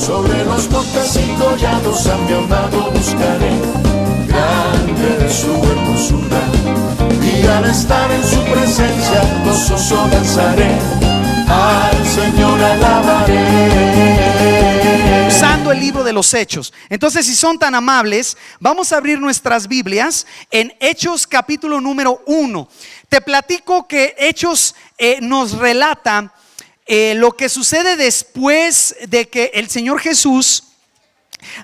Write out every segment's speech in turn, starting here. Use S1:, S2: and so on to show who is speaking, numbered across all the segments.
S1: Sobre los montes y collados a mi amado buscaré. Grande es su hermosura, y al estar en su presencia gozoso danzaré. Al Señor alabaré.
S2: Usando el libro de los Hechos. Entonces, si son tan amables, vamos a abrir nuestras Biblias en Hechos capítulo número 1. Te platico que Hechos nos relata lo que sucede después de que el Señor Jesús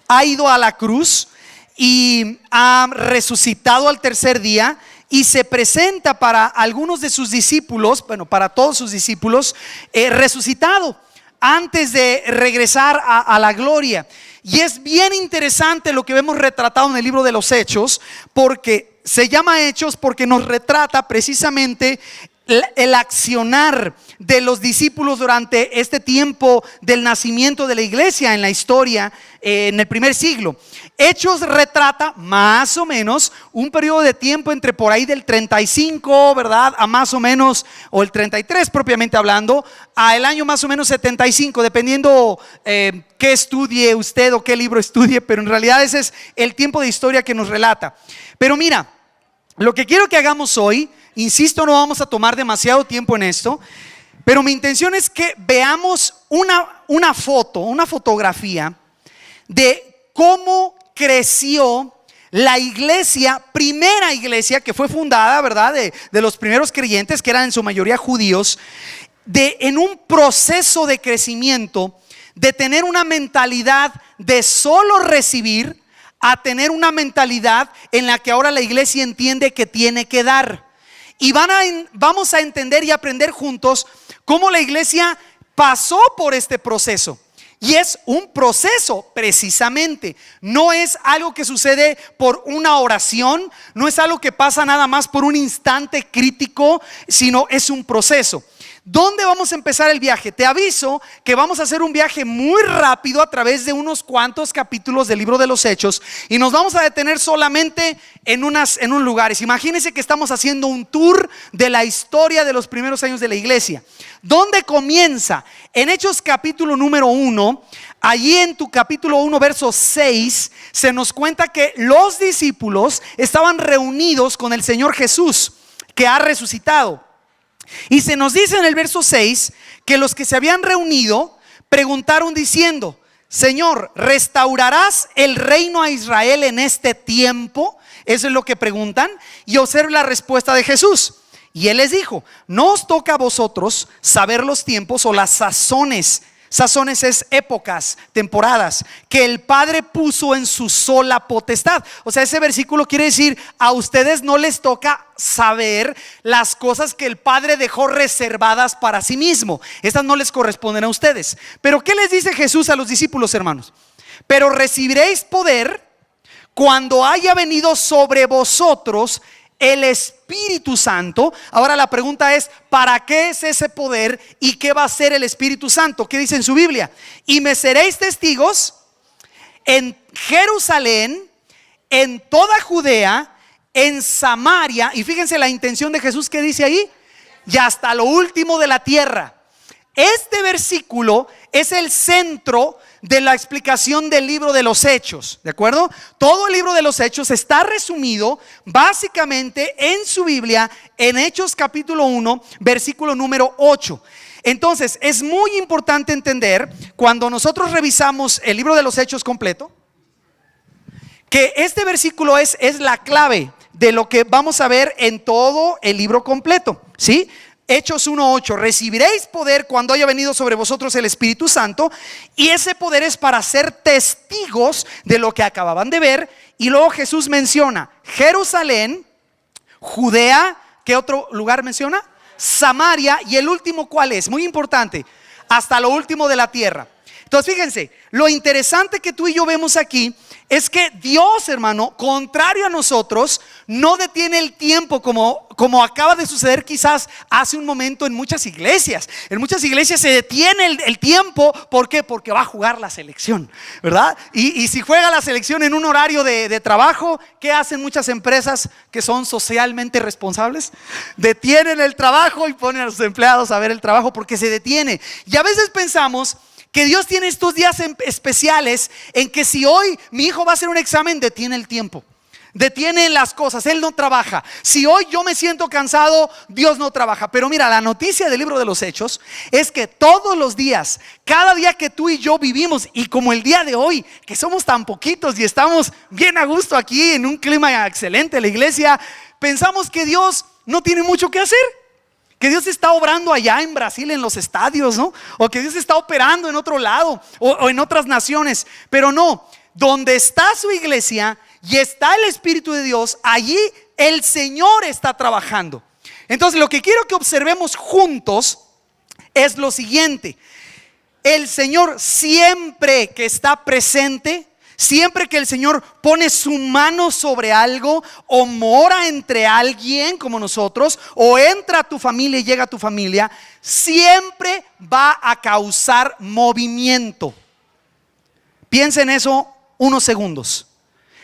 S2: ha ido a la cruz y ha resucitado al tercer día y se presenta para algunos de sus discípulos, bueno, para todos sus discípulos, resucitado antes de regresar a la gloria. Y es bien interesante lo que vemos retratado en el libro de los Hechos, porque se llama Hechos porque nos retrata precisamente el accionar de los discípulos durante este tiempo del nacimiento de la iglesia en la historia, en el primer siglo. Hechos retrata más o menos un periodo de tiempo entre por ahí del 35, ¿verdad? A más o menos, o el 33 propiamente hablando, a el año más o menos 75, dependiendo qué estudie usted o qué libro estudie, pero en realidad ese es el tiempo de historia que nos relata. Pero mira, lo que quiero que hagamos hoy, insisto, no vamos a tomar demasiado tiempo en esto, pero mi intención es que veamos una fotografía de cómo creció la iglesia, primera iglesia que fue fundada, ¿verdad? De los primeros creyentes, que eran en su mayoría judíos, en un proceso de crecimiento, de tener una mentalidad de solo recibir, a tener una mentalidad en la que ahora la iglesia entiende que tiene que dar. Y vamos a entender y aprender juntos cómo la iglesia pasó por este proceso. Y es un proceso precisamente. No es algo que sucede por una oración, no es algo que pasa nada más por un instante crítico, sino es un proceso. ¿Dónde vamos a empezar el viaje? Te aviso que vamos a hacer un viaje muy rápido a través de unos cuantos capítulos del libro de los Hechos, y nos vamos a detener solamente en unos lugares. Imagínense que estamos haciendo un tour de la historia de los primeros años de la iglesia. ¿Dónde comienza? En Hechos capítulo número 1. Allí en tu capítulo 1 verso 6 se nos cuenta que los discípulos estaban reunidos con el Señor Jesús, que ha resucitado. Y se nos dice en el verso 6 que los que se habían reunido preguntaron diciendo: Señor, ¿restaurarás el reino a Israel en este tiempo? Eso es lo que preguntan. Y observa la respuesta de Jesús. Y él les dijo: no os toca a vosotros saber los tiempos o las sazones. Sazones es épocas, temporadas, que el Padre puso en su sola potestad. O sea, ese versículo quiere decir: a ustedes no les toca saber las cosas que el Padre dejó reservadas para sí mismo. Estas no les corresponden a ustedes. Pero ¿qué les dice Jesús a los discípulos, hermanos? Pero recibiréis poder cuando haya venido sobre vosotros el Espíritu Santo. Ahora la pregunta es: ¿para qué es ese poder y qué va a hacer el Espíritu Santo? ¿Qué dice en su Biblia? Y me seréis testigos en Jerusalén, en toda Judea, en Samaria. Y fíjense la intención de Jesús que dice ahí: y hasta lo último de la tierra. Este versículo es el centro de la explicación del libro de los Hechos, ¿de acuerdo? Todo el libro de los Hechos está resumido básicamente en su Biblia en Hechos capítulo 1 versículo número 8. Entonces es muy importante entender, cuando nosotros revisamos el libro de los Hechos completo, que este versículo es la clave de lo que vamos a ver en todo el libro completo, ¿sí? Hechos 1:8: recibiréis poder cuando haya venido sobre vosotros el Espíritu Santo. Y ese poder es para ser testigos de lo que acababan de ver. Y luego Jesús menciona Jerusalén, Judea, ¿qué otro lugar menciona? Samaria, y el último, ¿cuál es? Muy importante: hasta lo último de la tierra. Entonces fíjense, lo interesante que tú y yo vemos aquí es que Dios, hermano, contrario a nosotros, no detiene el tiempo como acaba de suceder quizás hace un momento en muchas iglesias. En muchas iglesias se detiene el tiempo. ¿Por qué? Porque va a jugar la selección, ¿verdad? Y si juega la selección en un horario de trabajo, ¿qué hacen muchas empresas que son socialmente responsables? Detienen el trabajo y ponen a sus empleados a ver el trabajo porque se detiene. Y a veces pensamos que Dios tiene estos días especiales en que si hoy mi hijo va a hacer un examen, detiene el tiempo, detiene las cosas, Él no trabaja. Si hoy yo me siento cansado, Dios no trabaja. Pero mira, la noticia del libro de los Hechos es que todos los días, cada día que tú y yo vivimos, y como el día de hoy, que somos tan poquitos y estamos bien a gusto aquí en un clima excelente en la iglesia, pensamos que Dios no tiene mucho que hacer, que Dios está obrando allá en Brasil en los estadios, ¿no? O que Dios está operando en otro lado o en otras naciones. Pero no, donde está su iglesia y está el Espíritu de Dios, allí el Señor está trabajando. Entonces lo que quiero que observemos juntos es lo siguiente: el Señor siempre que está presente, siempre que el Señor pone su mano sobre algo, o mora entre alguien como nosotros, o entra a tu familia y llega a tu familia, siempre va a causar movimiento. Piensa en eso unos segundos.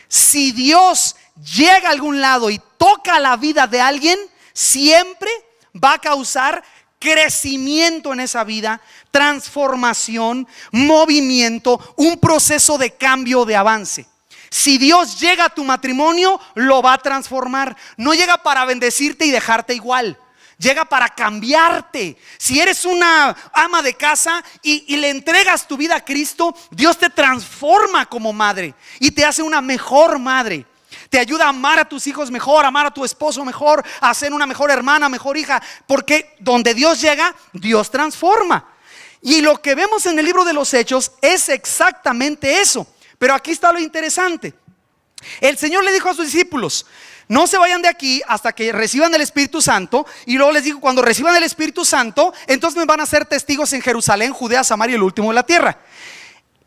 S2: Si Dios llega a algún lado y toca la vida de alguien, siempre va a causar crecimiento en esa vida, transformación, movimiento, un proceso de cambio, de avance. Si Dios llega a tu matrimonio, lo va a transformar. No llega para bendecirte y dejarte igual, llega para cambiarte. Si eres una ama de casa y le entregas tu vida a Cristo, Dios te transforma como madre y te hace una mejor madre. Te ayuda a amar a tus hijos mejor, a amar a tu esposo mejor, a ser una mejor hermana, mejor hija. Porque donde Dios llega, Dios transforma. Y lo que vemos en el libro de los Hechos es exactamente eso. Pero aquí está lo interesante. El Señor le dijo a sus discípulos: no se vayan de aquí hasta que reciban el Espíritu Santo. Y luego les dijo: cuando reciban el Espíritu Santo, entonces me van a ser testigos en Jerusalén, Judea, Samaria y el último de la tierra.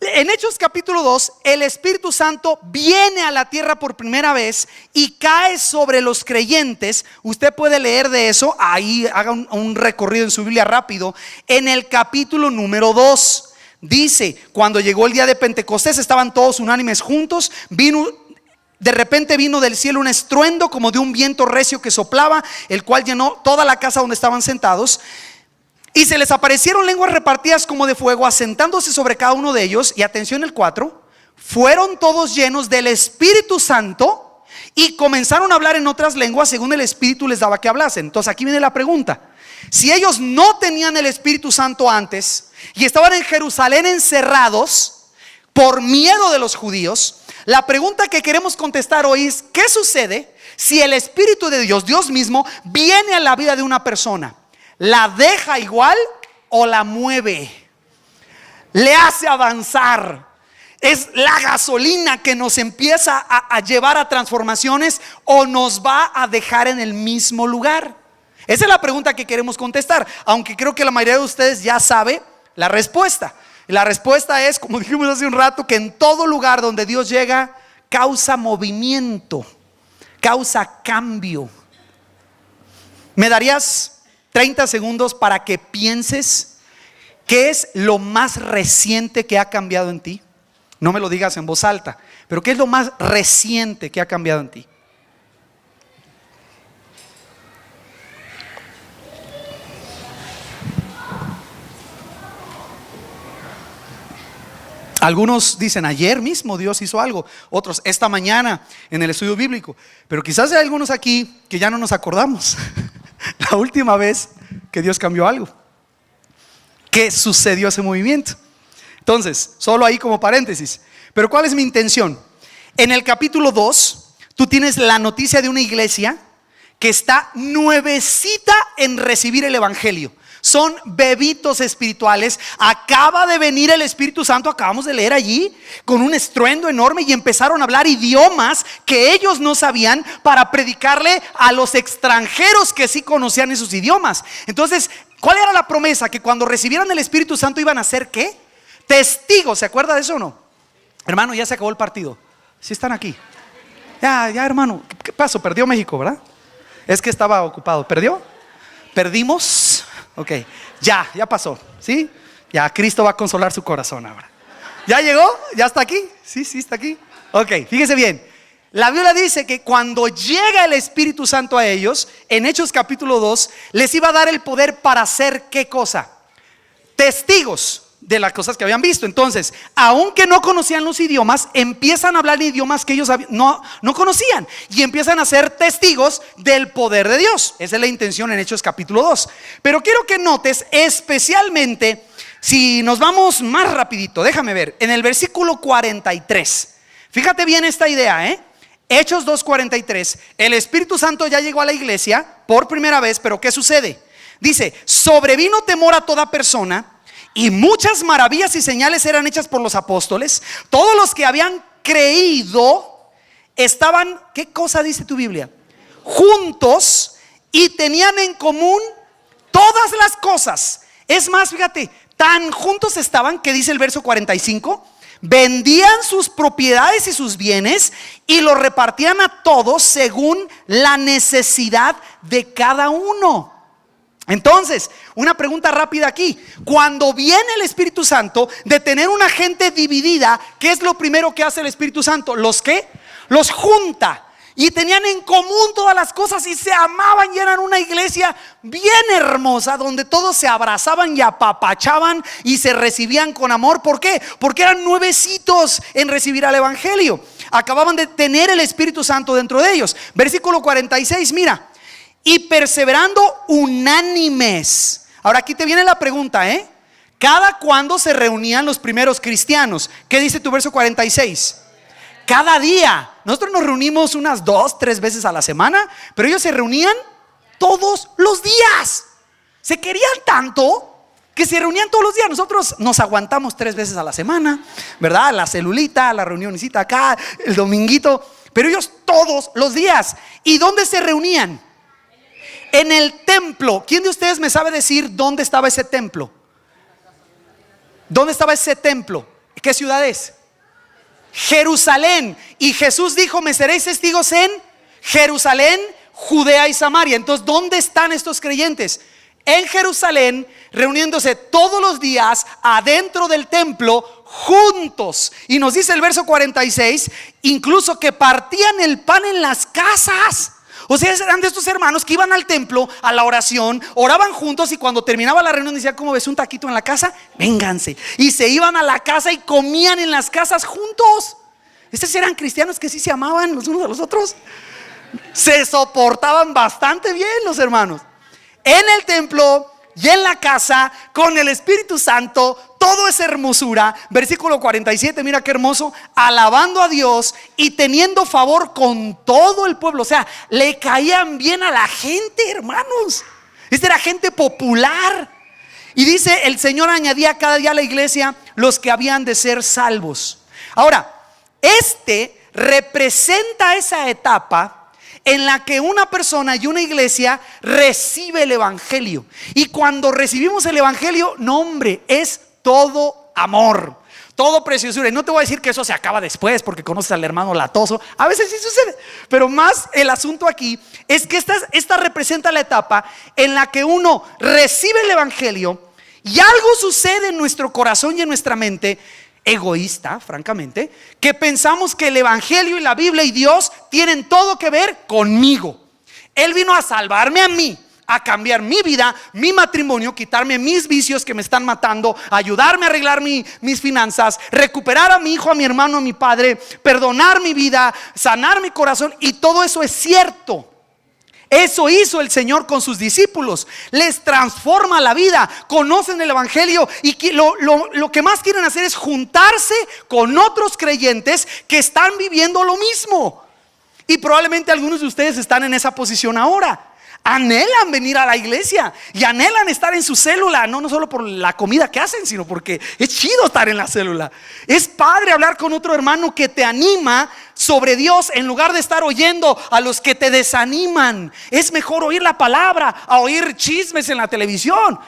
S2: En Hechos capítulo 2, el Espíritu Santo viene a la tierra por primera vez y cae sobre los creyentes. Usted puede leer de eso, ahí haga un recorrido en su Biblia rápido. En el capítulo número 2 dice: cuando llegó el día de Pentecostés, estaban todos unánimes juntos. De repente vino del cielo un estruendo como de un viento recio que soplaba, el cual llenó toda la casa donde estaban sentados. Y se les aparecieron lenguas repartidas como de fuego, asentándose sobre cada uno de ellos. Y atención, el 4: fueron todos llenos del Espíritu Santo y comenzaron a hablar en otras lenguas según el Espíritu les daba que hablasen. Entonces aquí viene la pregunta: si ellos no tenían el Espíritu Santo antes y estaban en Jerusalén encerrados por miedo de los judíos, la pregunta que queremos contestar hoy es: ¿qué sucede si el Espíritu de Dios, Dios mismo, viene a la vida de una persona? ¿La deja igual o la mueve? ¿Le hace avanzar? ¿Es la gasolina que nos empieza a llevar a transformaciones o nos va a dejar en el mismo lugar? Esa es la pregunta que queremos contestar, aunque creo que la mayoría de ustedes ya sabe la respuesta. La respuesta es, como dijimos hace un rato, que en todo lugar donde Dios llega, causa movimiento, causa cambio. ¿Me darías 30 segundos para que pienses qué es lo más reciente que ha cambiado en ti? No me lo digas en voz alta, pero ¿qué es lo más reciente que ha cambiado en ti? Algunos dicen: ayer mismo Dios hizo algo. Otros: esta mañana en el estudio bíblico. Pero quizás hay algunos aquí que ya no nos acordamos la última vez que Dios cambió algo, que sucedió ese movimiento. Entonces, solo ahí como paréntesis. Pero ¿cuál es mi intención? En el capítulo 2, tú tienes la noticia de una iglesia que está nuevecita en recibir el evangelio. Son bebitos espirituales. Acaba de venir el Espíritu Santo, acabamos de leer allí, con un estruendo enorme, y empezaron a hablar idiomas que ellos no sabían para predicarle a los extranjeros que sí conocían esos idiomas. Entonces, ¿cuál era la promesa? Que cuando recibieran el Espíritu Santo iban a ser ¿qué? Testigos. ¿Se acuerda de eso o no? Hermano, ya se acabó el partido. ¿Sí están aquí? Ya hermano, ¿qué pasó? Perdió México, ¿verdad? Es que estaba ocupado. ¿Perdió? ¿Perdimos? Ok, ya pasó, ¿sí? Ya Cristo va a consolar su corazón ahora. ¿Ya llegó? ¿Ya está aquí? Sí, está aquí. Ok, fíjese bien. La Biblia dice que cuando llega el Espíritu Santo a ellos, en Hechos capítulo 2, les iba a dar el poder para hacer ¿qué cosa? Testigos. de las cosas que habían visto. Entonces, aunque no conocían los idiomas, empiezan a hablar idiomas que ellos no conocían y empiezan a ser testigos del poder de Dios. Esa es la intención en Hechos capítulo 2. Pero quiero que notes especialmente, si nos vamos más rapidito, déjame ver, en el versículo 43. Fíjate bien esta idea, Hechos 2:43. El Espíritu Santo ya llegó a la iglesia por primera vez, pero ¿qué sucede? Dice: sobrevino temor a toda persona, y muchas maravillas y señales eran hechas por los apóstoles. Todos los que habían creído estaban, ¿qué cosa dice tu Biblia? Juntos, y tenían en común todas las cosas. Es más, fíjate, tan juntos estaban que dice el verso 45: vendían sus propiedades y sus bienes y los repartían a todos según la necesidad de cada uno. Entonces, una pregunta rápida aquí: cuando viene el Espíritu Santo, de tener una gente dividida, ¿qué es lo primero que hace el Espíritu Santo? ¿Los qué? Los junta. Y tenían en común todas las cosas y se amaban y eran una iglesia bien hermosa, donde todos se abrazaban y apapachaban y se recibían con amor. ¿Por qué? Porque eran nuevecitos en recibir al evangelio. Acababan de tener el Espíritu Santo dentro de ellos. Versículo 46, mira: y perseverando unánimes. Ahora aquí te viene la pregunta, ¿cada cuándo se reunían los primeros cristianos? ¿Qué dice tu verso 46? Cada día. Nosotros nos reunimos unas 2-3 veces a la semana, pero ellos se reunían todos los días. Se querían tanto que se reunían todos los días. Nosotros nos aguantamos 3 veces a la semana, ¿verdad? La celulita, la reunioncita acá, el dominguito. Pero ellos todos los días. ¿Y dónde se reunían? En el templo. ¿Quién de ustedes me sabe decir dónde estaba ese templo? ¿Dónde estaba ese templo? ¿Qué ciudad es? Jerusalén. Y Jesús dijo: me seréis testigos en Jerusalén, Judea y Samaria. Entonces, ¿dónde están estos creyentes? En Jerusalén, reuniéndose todos los días adentro del templo, juntos. Y nos dice el verso 46, incluso que partían el pan en las casas. O sea, eran de estos hermanos que iban al templo, a la oración, oraban juntos, y cuando terminaba la reunión decían: ¿cómo ves un taquito en la casa? Vénganse. Y se iban a la casa y comían en las casas juntos. Estos eran cristianos que sí se amaban los unos a los otros. Se soportaban bastante bien los hermanos. En el templo y en la casa, con el Espíritu Santo, todo es hermosura. Versículo 47, mira qué hermoso: alabando a Dios y teniendo favor con todo el pueblo. O sea, le caían bien a la gente, hermanos. Esta era gente popular. Y dice: el Señor añadía cada día a la iglesia los que habían de ser salvos. Ahora, representa esa etapa en la que una persona y una iglesia recibe el evangelio. Y cuando recibimos el evangelio, no, hombre, es todo amor, todo preciosura. Y no te voy a decir que eso se acaba después, porque conoces al hermano latoso. A veces sí sucede, pero más el asunto aquí es que esta representa la etapa en la que uno recibe el evangelio y algo sucede en nuestro corazón y en nuestra mente, egoísta, francamente, que pensamos que el evangelio y la Biblia y Dios tienen todo que ver conmigo. Él vino a salvarme a mí, a cambiar mi vida, mi matrimonio, quitarme mis vicios que me están matando, ayudarme a arreglar mis finanzas, recuperar a mi hijo, a mi hermano, a mi padre, perdonar mi vida, sanar mi corazón. Y todo eso es cierto. Eso hizo el Señor con sus discípulos. Les transforma la vida, conocen el evangelio, y lo que más quieren hacer es juntarse con otros creyentes que están viviendo lo mismo. Y probablemente algunos de ustedes están en esa posición ahora. Anhelan venir a la iglesia y anhelan estar en su célula, no solo por la comida que hacen, sino porque es chido estar en la célula. Es padre hablar con otro hermano que te anima sobre Dios, en lugar de estar oyendo a los que te desaniman. Es mejor oír la palabra a oír chismes en la televisión.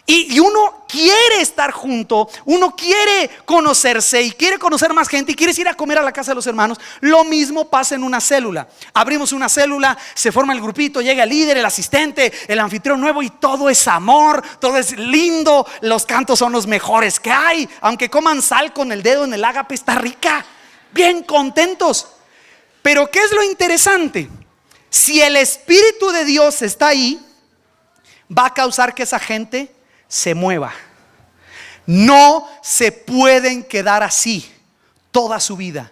S2: Y uno quiere estar junto, uno quiere conocerse y quiere conocer más gente y quieres ir a comer a la casa de los hermanos. Lo mismo pasa en una célula. Abrimos una célula, se forma el grupito, llega el líder, el asistente, el anfitrión nuevo, y todo es amor, todo es lindo. Los cantos son los mejores que hay. Aunque coman sal con el dedo en el ágape, está rica. Bien contentos. Pero ¿qué es lo interesante? Si el Espíritu de Dios está ahí, va a causar que esa gente se mueva. no se pueden quedar así toda su vida,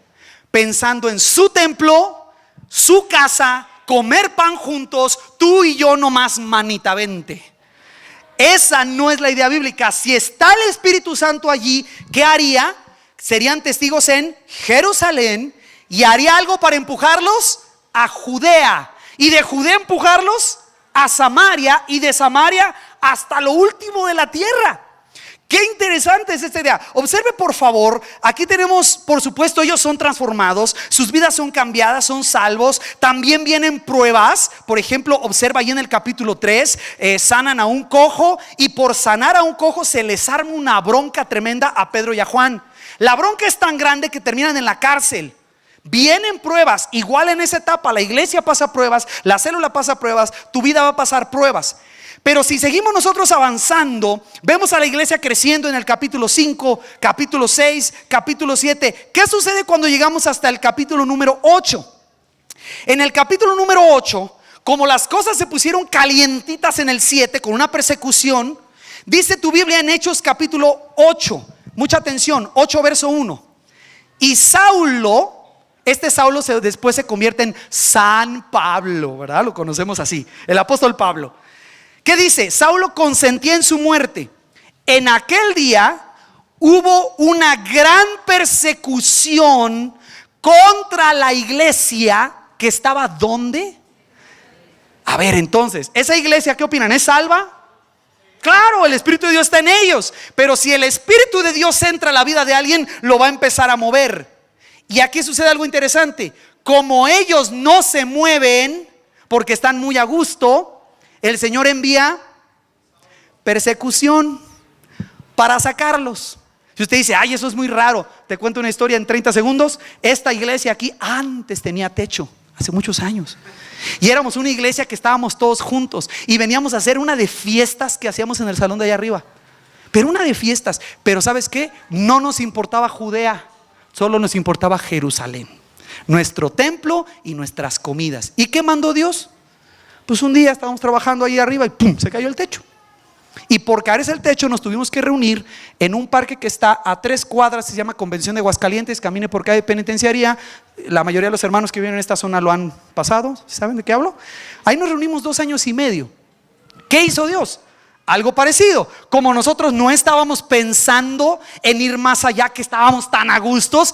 S2: pensando en su templo, su casa, comer pan juntos, tú y yo nomás, manita, vente. Esa no es la idea bíblica. Si está el Espíritu Santo allí, ¿qué haría? Serían testigos en Jerusalén y haría algo para empujarlos a Judea, y de Judea empujarlos a Samaria, y de Samaria hasta lo último de la tierra. Qué interesante es esta idea. Observe por favor, aquí tenemos, por supuesto, ellos son transformados, sus vidas son cambiadas, son salvos. También vienen pruebas. Por ejemplo, observa ahí en el capítulo 3, sanan a un cojo, y por sanar a un cojo se les arma una bronca tremenda a Pedro y a Juan. La bronca es tan grande que terminan en la cárcel. Vienen pruebas, igual en esa etapa la iglesia pasa pruebas, la célula pasa pruebas, tu vida va a pasar pruebas. Pero si seguimos nosotros avanzando, vemos a la iglesia creciendo en el capítulo 5, capítulo 6, capítulo 7. ¿Qué sucede cuando llegamos hasta el capítulo número 8? En el capítulo número 8, como las cosas se pusieron calientitas en el 7 con una persecución, dice tu Biblia en Hechos capítulo 8, mucha atención, 8 verso 1. Y Saulo, este Saulo después se convierte en San Pablo, ¿verdad? Lo conocemos así, el apóstol Pablo. ¿Qué dice? Saulo consentía en su muerte. En aquel día hubo una gran persecución contra la iglesia que estaba ¿dónde? A ver, entonces, ¿esa iglesia qué opinan? ¿Es salva? Claro, el Espíritu de Dios está en ellos. Pero si el Espíritu de Dios entra a la vida de alguien, lo va a empezar a mover. Y aquí sucede algo interesante. Como ellos no se mueven porque están muy a gusto, el Señor envía persecución para sacarlos. Si usted dice, ay, eso es muy raro, te cuento una historia en 30 segundos. Esta iglesia aquí antes tenía techo, hace muchos años. Y éramos una iglesia que estábamos todos juntos y veníamos a hacer una de fiestas que hacíamos en el salón de allá arriba. Pero una de fiestas. Pero ¿sabes qué? No nos importaba Judea, solo nos importaba Jerusalén, nuestro templo y nuestras comidas. ¿Y qué mandó Dios? Pues un día estábamos trabajando ahí arriba y ¡pum!, se cayó el techo. Y por caerse el techo nos tuvimos que reunir en un parque que está a 3 cuadras, se llama Convención de Aguascalientes, camine por calle Penitenciaría. La mayoría de los hermanos que viven en esta zona lo han pasado, ¿saben de qué hablo? Ahí nos reunimos 2 años y medio. ¿Qué hizo Dios? Algo parecido. Como nosotros no estábamos pensando en ir más allá, que estábamos tan a gusto,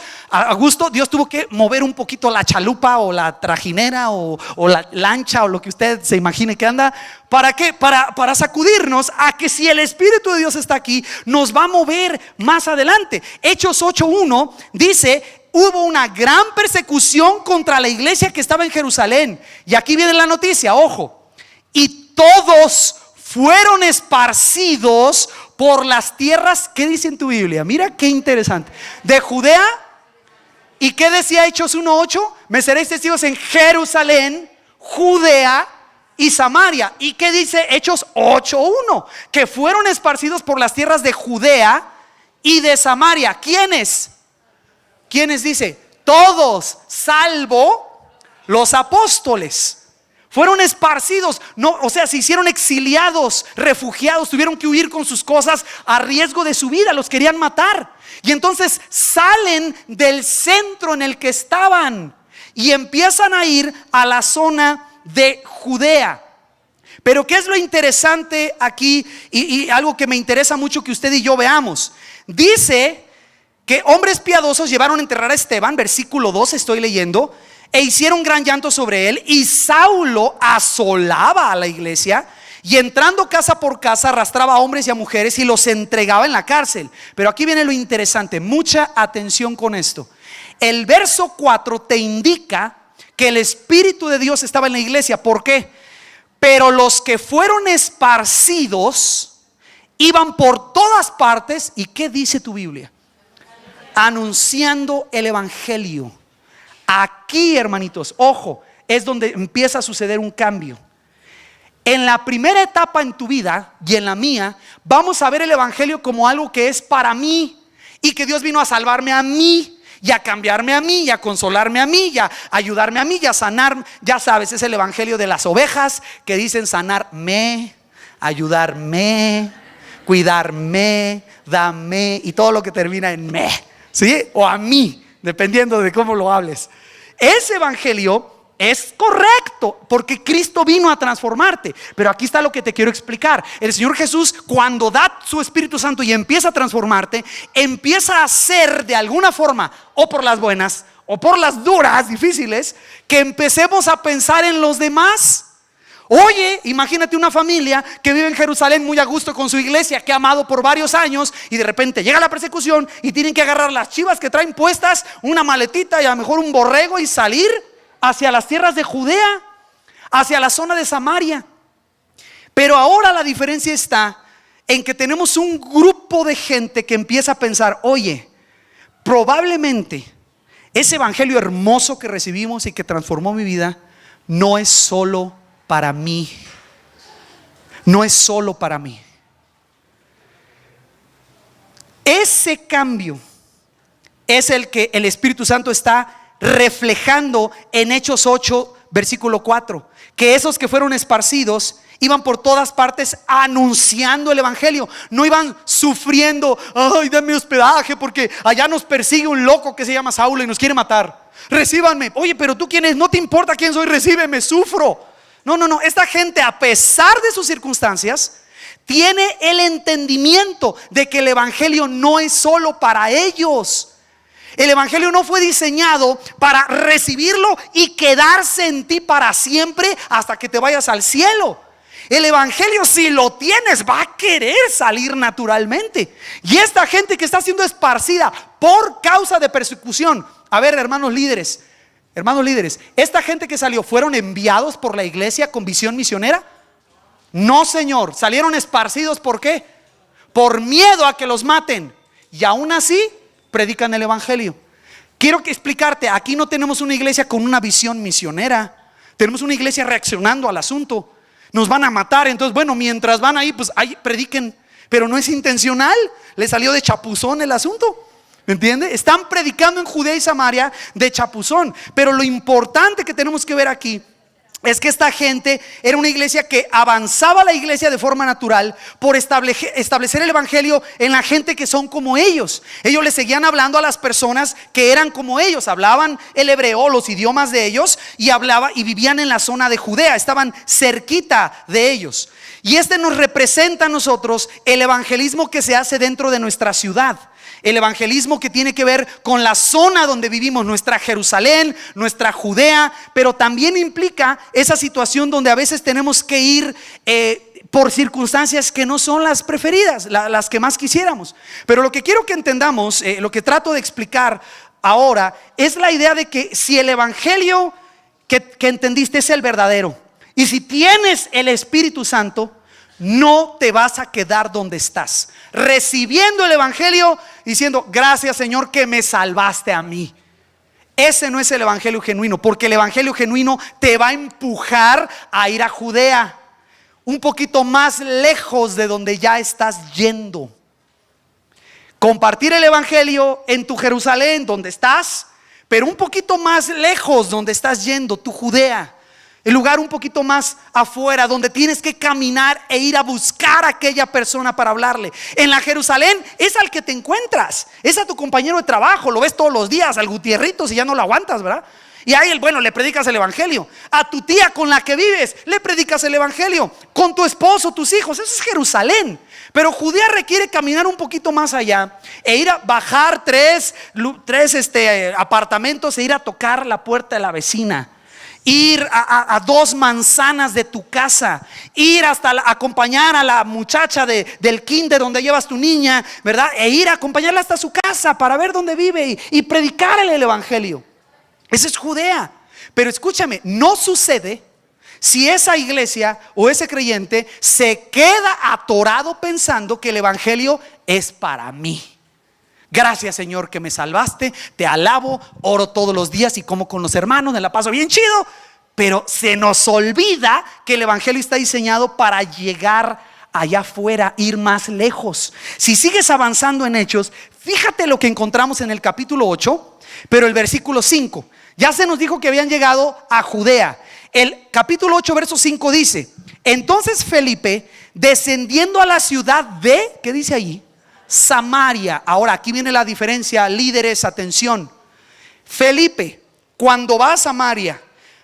S2: Dios tuvo que mover un poquito la chalupa o la trajinera o la lancha o lo que usted se imagine que anda. ¿Para qué? Para sacudirnos a que si el Espíritu de Dios está aquí, nos va a mover más adelante. Hechos 8:1 dice: hubo una gran persecución contra la iglesia que estaba en Jerusalén. Y aquí viene la noticia, ojo. Y todos fueron esparcidos por las tierras. ¿Qué dice en tu Biblia? Mira qué interesante. De Judea. ¿Y qué decía Hechos 1:8? Me seréis testigos en Jerusalén, Judea y Samaria. ¿Y qué dice Hechos 8:1? Que fueron esparcidos por las tierras de Judea y de Samaria. ¿Quiénes? ¿Quiénes dice? Todos, salvo los apóstoles. Fueron esparcidos, no, o sea, se hicieron exiliados, refugiados, tuvieron que huir con sus cosas a riesgo de su vida, los querían matar. Y entonces salen del centro en el que estaban y empiezan a ir a la zona de Judea. Pero ¿qué es lo interesante aquí? Y algo que me interesa mucho que usted y yo veamos. Dice que hombres piadosos llevaron a enterrar a Esteban, versículo 2 estoy leyendo, e hicieron gran llanto sobre él. Y Saulo asolaba a la iglesia y entrando casa por casa arrastraba a hombres y a mujeres y los entregaba en la cárcel. Pero aquí viene lo interesante, mucha atención con esto. El verso 4 te indica que el Espíritu de Dios estaba en la iglesia. ¿Por qué? Pero los que fueron esparcidos iban por todas partes. ¿Y qué dice tu Biblia? Anunciando el evangelio. Aquí, hermanitos, ojo, es donde empieza a suceder un cambio. En la primera etapa en tu vida y en la mía, vamos a ver el evangelio como algo que es para mí y que Dios vino a salvarme a mí y a cambiarme a mí y a consolarme a mí y a ayudarme a mí y a sanar. Ya sabes, es el evangelio de las ovejas que dicen sanarme, ayudarme, cuidarme, dame y todo lo que termina en me, ¿sí? O a mí, dependiendo de cómo lo hables. Ese evangelio es correcto porque Cristo vino a transformarte. Pero aquí está lo que te quiero explicar. El Señor Jesús, cuando da su Espíritu Santo y empieza a transformarte, empieza a hacer de alguna forma, o por las buenas o por las duras, difíciles, que empecemos a pensar en los demás. Oye, imagínate una familia que vive en Jerusalén muy a gusto con su iglesia, que ha amado por varios años, y de repente llega la persecución y tienen que agarrar las chivas que traen puestas, una maletita y a lo mejor un borrego, y salir hacia las tierras de Judea, hacia la zona de Samaria. Pero ahora la diferencia está en que tenemos un grupo de gente que empieza a pensar: oye, probablemente ese evangelio hermoso que recibimos y que transformó mi vida no es solo para mí. No es solo para mí. Ese cambio es el que el Espíritu Santo está reflejando en Hechos 8, versículo 4. Que esos que fueron esparcidos iban por todas partes anunciando el evangelio. No iban sufriendo: ay, dame hospedaje porque allá nos persigue un loco que se llama Saulo y nos quiere matar. Recíbanme. Oye, pero tú quién eres, no te importa quién soy, recíbeme, sufro. No, esta gente, a pesar de sus circunstancias, tiene el entendimiento de que el evangelio no es solo para ellos. El evangelio no fue diseñado para recibirlo y quedarse en ti para siempre hasta que te vayas al cielo. El evangelio, si lo tienes, va a querer salir naturalmente. Y esta gente que está siendo esparcida por causa de persecución. A ver, hermanos líderes, esta gente que salió, ¿fueron enviados por la iglesia con visión misionera? No, Señor. Salieron esparcidos. ¿Por qué? Por miedo a que los maten. Y aún así predican el evangelio. Quiero explicarte, aquí no tenemos una iglesia con una visión misionera. Tenemos una iglesia reaccionando al asunto. Nos van a matar, entonces bueno, mientras van ahí, pues ahí prediquen. Pero no es intencional, le salió de chapuzón el asunto. ¿Me entiende? Están predicando en Judea y Samaria de chapuzón. Pero lo importante que tenemos que ver aquí es que esta gente era una iglesia que avanzaba la iglesia de forma natural por establecer el evangelio en la gente que son como ellos. Ellos le seguían hablando a las personas que eran como ellos, hablaban el hebreo, los idiomas de ellos, y vivían en la zona de Judea, estaban cerquita de ellos. Y nos representa a nosotros el evangelismo que se hace dentro de nuestra ciudad. El evangelismo que tiene que ver con la zona donde vivimos, nuestra Jerusalén, nuestra Judea. Pero también implica esa situación donde a veces tenemos que ir por circunstancias que no son las preferidas, las que más quisiéramos. Pero lo que quiero que entendamos, lo que trato de explicar ahora, es la idea de que si el evangelio que entendiste es el verdadero, y si tienes el Espíritu Santo, no te vas a quedar donde estás, recibiendo el evangelio, diciendo: gracias, Señor, que me salvaste a mí. Ese no es el evangelio genuino, porque el evangelio genuino te va a empujar a ir a Judea, un poquito más lejos de donde ya estás yendo. Compartir el evangelio en tu Jerusalén, donde estás, pero un poquito más lejos donde estás yendo, tu Judea. El lugar un poquito más afuera, donde tienes que caminar e ir a buscar a aquella persona para hablarle. En la Jerusalén es al que te encuentras, es a tu compañero de trabajo, lo ves todos los días, al Gutierrito, si ya no lo aguantas, ¿verdad? Y a él, bueno, le predicas el evangelio. A tu tía con la que vives, le predicas el evangelio. Con tu esposo, tus hijos, eso es Jerusalén. Pero Judea requiere caminar un poquito más allá e ir a bajar tres apartamentos e ir a tocar la puerta de la vecina. Ir a 2 manzanas de tu casa, ir hasta acompañar a la muchacha del kinder donde llevas tu niña, ¿verdad? E ir a acompañarla hasta su casa para ver dónde vive y predicarle el evangelio. Esa es Judea. Pero escúchame, no sucede si esa iglesia o ese creyente se queda atorado pensando que el evangelio es para mí. Gracias, Señor, que me salvaste, te alabo, oro todos los días y como con los hermanos, me la paso bien chido. Pero se nos olvida que el evangelio está diseñado para llegar allá afuera, ir más lejos. Si sigues avanzando en Hechos, fíjate lo que encontramos en el capítulo 8, pero el versículo 5. Ya se nos dijo que habían llegado a Judea. El capítulo 8, verso 5 dice: entonces Felipe descendiendo a la ciudad de, ¿qué dice ahí? Samaria. Ahora, aquí viene la diferencia, líderes, atención. Felipe, cuando va a Samaria,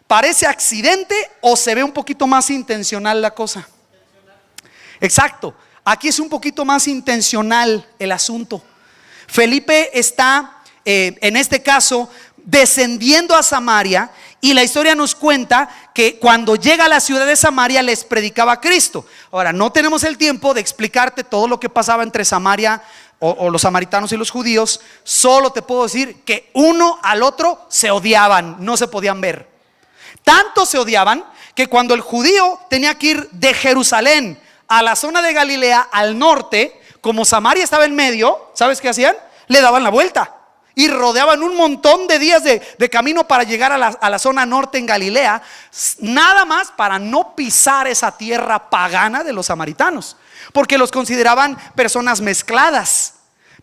S2: ¿parece accidente o se ve un poquito más intencional la cosa? Exacto, aquí es un poquito más intencional el asunto. Felipe está, en este caso, descendiendo a Samaria, y la historia nos cuenta que cuando llega a la ciudad de Samaria les predicaba a Cristo. Ahora, no tenemos el tiempo de explicarte todo lo que pasaba entre Samaria o los samaritanos y los judíos. Solo te puedo decir que uno al otro se odiaban, no se podían ver. Tanto se odiaban que cuando el judío tenía que ir de Jerusalén a la zona de Galilea al norte, como Samaria estaba en medio, ¿sabes qué hacían? Le daban la vuelta y rodeaban un montón de días de camino para llegar a la zona norte en Galilea, nada más para no pisar esa tierra pagana de los samaritanos, porque los consideraban personas mezcladas,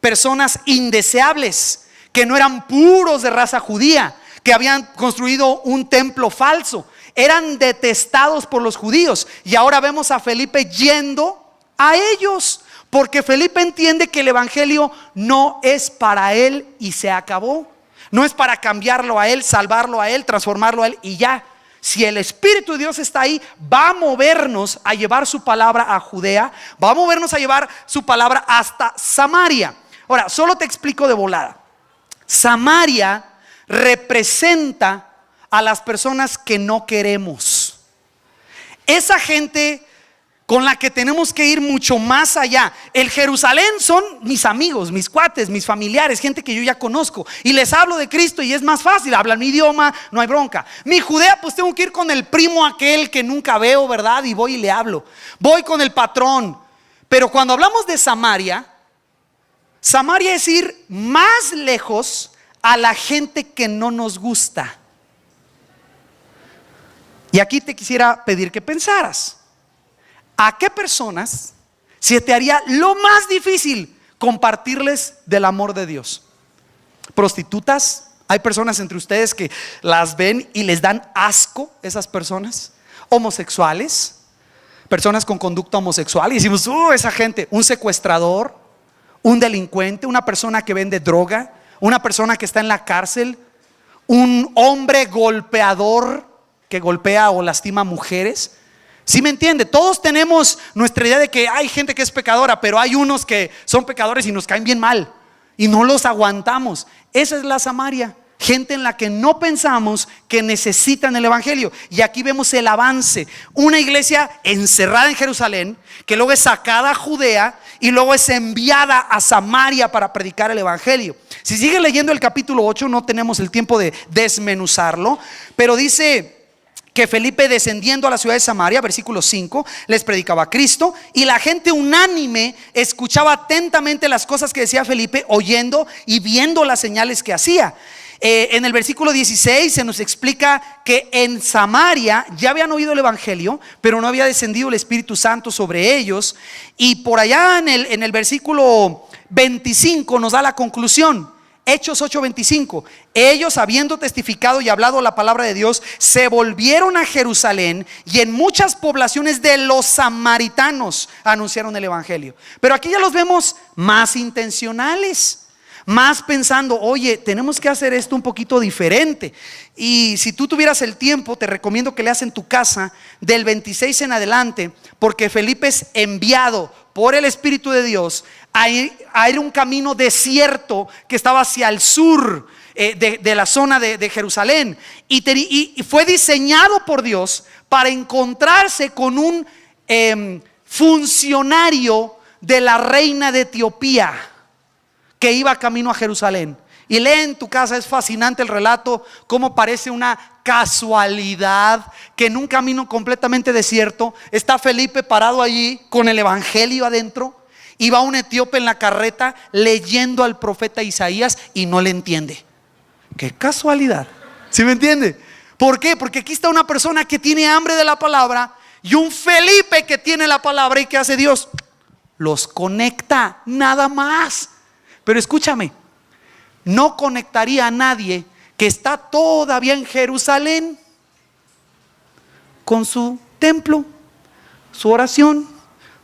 S2: personas indeseables, que no eran puros de raza judía, que habían construido un templo falso. Eran detestados por los judíos. Y ahora vemos a Felipe yendo a ellos, porque Felipe entiende que el evangelio no es para él y se acabó. No es para cambiarlo a él, salvarlo a él, transformarlo a él y ya. Si el Espíritu de Dios está ahí, va a movernos a llevar su palabra a Judea, va a movernos a llevar su palabra hasta Samaria. Ahora, solo te explico de volada. Samaria representa a las personas que no queremos. Esa gente con la que tenemos que ir mucho más allá. El Jerusalén son mis amigos, mis cuates, mis familiares, gente que yo ya conozco, y les hablo de Cristo y es más fácil, hablan mi idioma, no hay bronca. Mi Judea, pues tengo que ir con el primo aquel que nunca veo, ¿verdad? Y voy y le hablo. Voy con el patrón. Pero cuando hablamos de Samaria, Samaria es ir más lejos a la gente que no nos gusta. Y aquí te quisiera pedir que pensaras: ¿a qué personas se te haría lo más difícil compartirles del amor de Dios? Prostitutas. Hay personas entre ustedes que las ven y les dan asco esas personas. Homosexuales, personas con conducta homosexual, y decimos, esa gente. Un secuestrador, un delincuente, una persona que vende droga, una persona que está en la cárcel, un hombre golpeador que golpea o lastima mujeres. ¿Sí me entiende? Todos tenemos nuestra idea de que hay gente que es pecadora, pero hay unos que son pecadores y nos caen bien mal y no los aguantamos. Esa es la Samaria, gente en la que no pensamos que necesitan el evangelio. Y aquí vemos el avance. Una iglesia encerrada en Jerusalén, que luego es sacada a Judea y luego es enviada a Samaria para predicar el evangelio. Si sigue leyendo el capítulo 8, no tenemos el tiempo de desmenuzarlo, pero dice que Felipe, descendiendo a la ciudad de Samaria, versículo 5, les predicaba a Cristo, y la gente unánime escuchaba atentamente las cosas que decía Felipe, oyendo y viendo las señales que hacía. En el versículo 16 se nos explica que en Samaria ya habían oído el evangelio, pero no había descendido el Espíritu Santo sobre ellos. Y por allá en el versículo 25 nos da la conclusión. Hechos 8:25. Ellos, habiendo testificado y hablado la palabra de Dios, se volvieron a Jerusalén, y en muchas poblaciones de los samaritanos anunciaron el evangelio. Pero aquí ya los vemos más intencionales, más pensando, oye, tenemos que hacer esto un poquito diferente. Y si tú tuvieras el tiempo, te recomiendo que leas en tu casa del 26 en adelante, porque Felipe es enviado por el Espíritu de Dios a ir un camino desierto que estaba hacia el sur de la zona de Jerusalén, y fue diseñado por Dios para encontrarse con un funcionario de la reina de Etiopía que iba camino a Jerusalén. Y lee en tu casa, es fascinante el relato, cómo parece una casualidad que en un camino completamente desierto está Felipe parado allí con el evangelio adentro, y va un etíope en la carreta leyendo al profeta Isaías y no le entiende. Qué casualidad, ¿sí me entiende? ¿Por qué? Porque aquí está una persona que tiene hambre de la palabra y un Felipe que tiene la palabra. ¿Y qué hace Dios? Los conecta, nada más. Pero escúchame, no conectaría a nadie que está todavía en Jerusalén con su templo, su oración,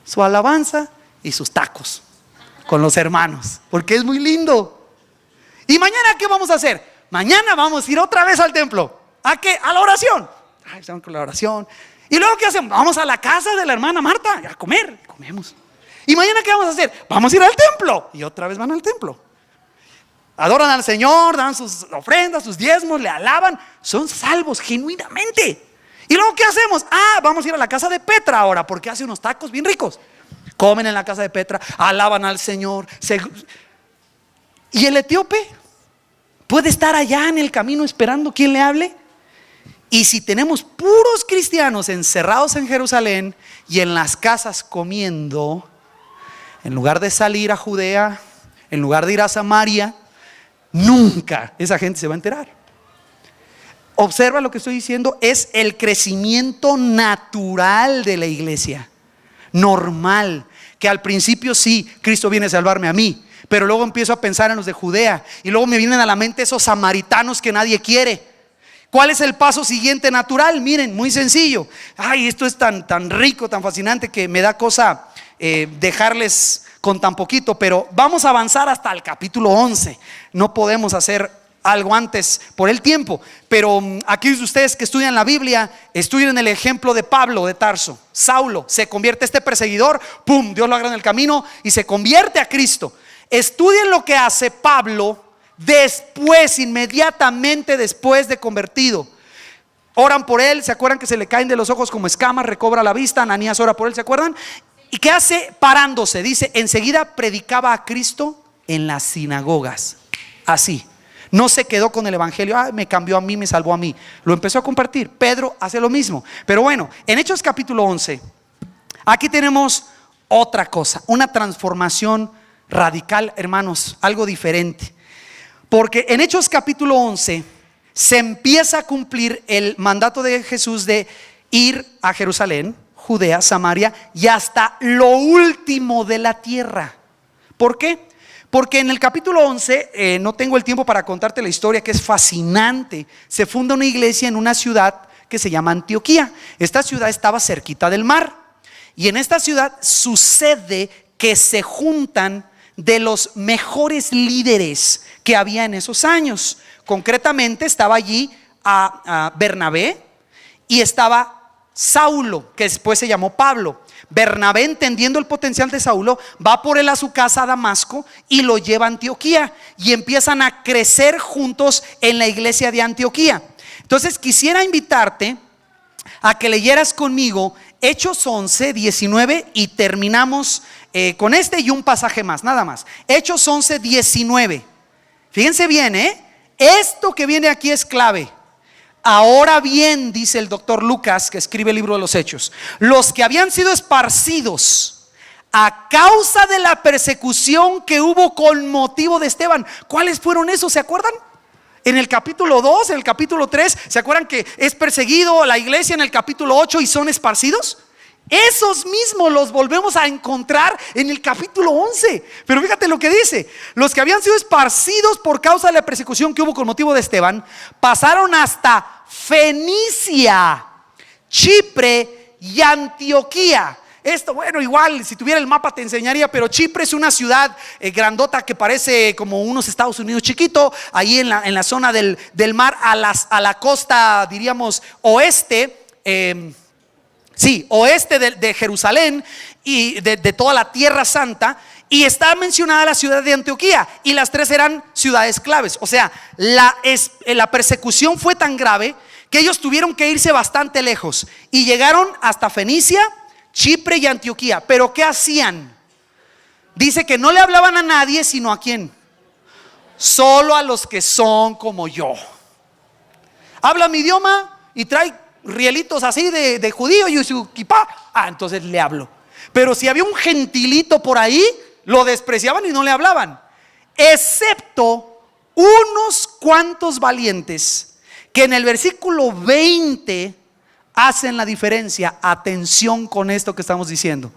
S2: su alabanza y sus tacos con los hermanos, porque es muy lindo. ¿Y mañana qué vamos a hacer? Mañana vamos a ir otra vez al templo. ¿A qué? A la oración. Ay, estamos con la oración. ¿Y luego qué hacemos? Vamos a la casa de la hermana Marta a comer. Comemos. ¿Y mañana qué vamos a hacer? Vamos a ir al templo. Y otra vez van al templo. Adoran al Señor, dan sus ofrendas, sus diezmos, le alaban. Son salvos genuinamente. ¿Y luego qué hacemos? Vamos a ir a la casa de Petra ahora, porque hace unos tacos bien ricos. Comen en la casa de Petra, alaban al Señor. ¿Y el etíope puede estar allá en el camino esperando quien le hable? Y si tenemos puros cristianos encerrados en Jerusalén y en las casas comiendo, en lugar de salir a Judea, en lugar de ir a Samaria, nunca esa gente se va a enterar. Observa lo que estoy diciendo, es el crecimiento natural de la iglesia, normal, que al principio sí, Cristo viene a salvarme a mí, pero luego empiezo a pensar en los de Judea y luego me vienen a la mente esos samaritanos que nadie quiere. ¿Cuál es el paso siguiente natural? Miren, muy sencillo. Esto es tan rico, tan fascinante que me da cosa dejarles con tan poquito, pero vamos a avanzar hasta el capítulo 11. No podemos hacer algo antes por el tiempo, pero aquellos de ustedes que estudian la Biblia, estudien el ejemplo de Pablo de Tarso. Saulo se convierte, este perseguidor, ¡pum!, Dios lo agarra en el camino y se convierte a Cristo. Estudien lo que hace Pablo después, inmediatamente después de convertido. Oran por él, ¿se acuerdan que se le caen de los ojos como escamas? Recobra la vista. Ananías ora por él, ¿se acuerdan? ¿Y qué hace? Parándose, dice, enseguida predicaba a Cristo en las sinagogas. Así, no se quedó con el evangelio, me cambió a mí, me salvó a mí. Lo empezó a compartir. Pedro hace lo mismo. Pero bueno, en Hechos capítulo 11, aquí tenemos otra cosa, una transformación radical, hermanos, algo diferente. Porque en Hechos capítulo 11 se empieza a cumplir el mandato de Jesús de ir a Jerusalén, Judea, Samaria y hasta lo último de la tierra. ¿Por qué? Porque en el capítulo 11, no tengo el tiempo para contarte la historia, que es fascinante. Se funda una iglesia en una ciudad que se llama Antioquía. Esta ciudad estaba cerquita del mar. Y en esta ciudad sucede que se juntan de los mejores líderes que había en esos años. Concretamente estaba allí a Bernabé y estaba Saulo, que después se llamó Pablo. Bernabé, entendiendo el potencial de Saulo, va por él a su casa a Damasco y lo lleva a Antioquía y empiezan a crecer juntos en la iglesia de Antioquía. Entonces quisiera invitarte a que leyeras conmigo Hechos 11, 19 y terminamos con este y un pasaje más, nada más. Hechos 11, 19. Fíjense bien, esto que viene aquí es clave. Ahora bien, dice el doctor Lucas, que escribe el libro de los Hechos, los que habían sido esparcidos a causa de la persecución que hubo con motivo de Esteban. ¿Cuáles fueron esos? ¿Se acuerdan? En el capítulo 2, en el capítulo 3, ¿se acuerdan que es perseguido la iglesia en el capítulo 8 y son esparcidos? Esos mismos los volvemos a encontrar en el capítulo 11. Pero fíjate lo que dice: los que habían sido esparcidos por causa de la persecución que hubo con motivo de Esteban pasaron hasta Fenicia, Chipre y Antioquía. Esto, bueno, igual si tuviera el mapa te enseñaría, pero Chipre es una ciudad grandota que parece como unos Estados Unidos chiquito, ahí en la zona del mar, a la costa, diríamos, oeste, oeste de Jerusalén y de toda la Tierra Santa. Y está mencionada la ciudad de Antioquía, y las tres eran ciudades claves. O sea, la persecución fue tan grave que ellos tuvieron que irse bastante lejos y llegaron hasta Fenicia, Chipre y Antioquía. Pero ¿qué hacían? Dice que no le hablaban a nadie, sino ¿a quién? Solo a los que son como yo. Habla mi idioma y trae rielitos así de judío y su kipá, entonces le hablo. Pero si había un gentilito por ahí, lo despreciaban y no le hablaban, excepto unos cuantos valientes que en el versículo 20 hacen la diferencia. Atención con esto que estamos diciendo.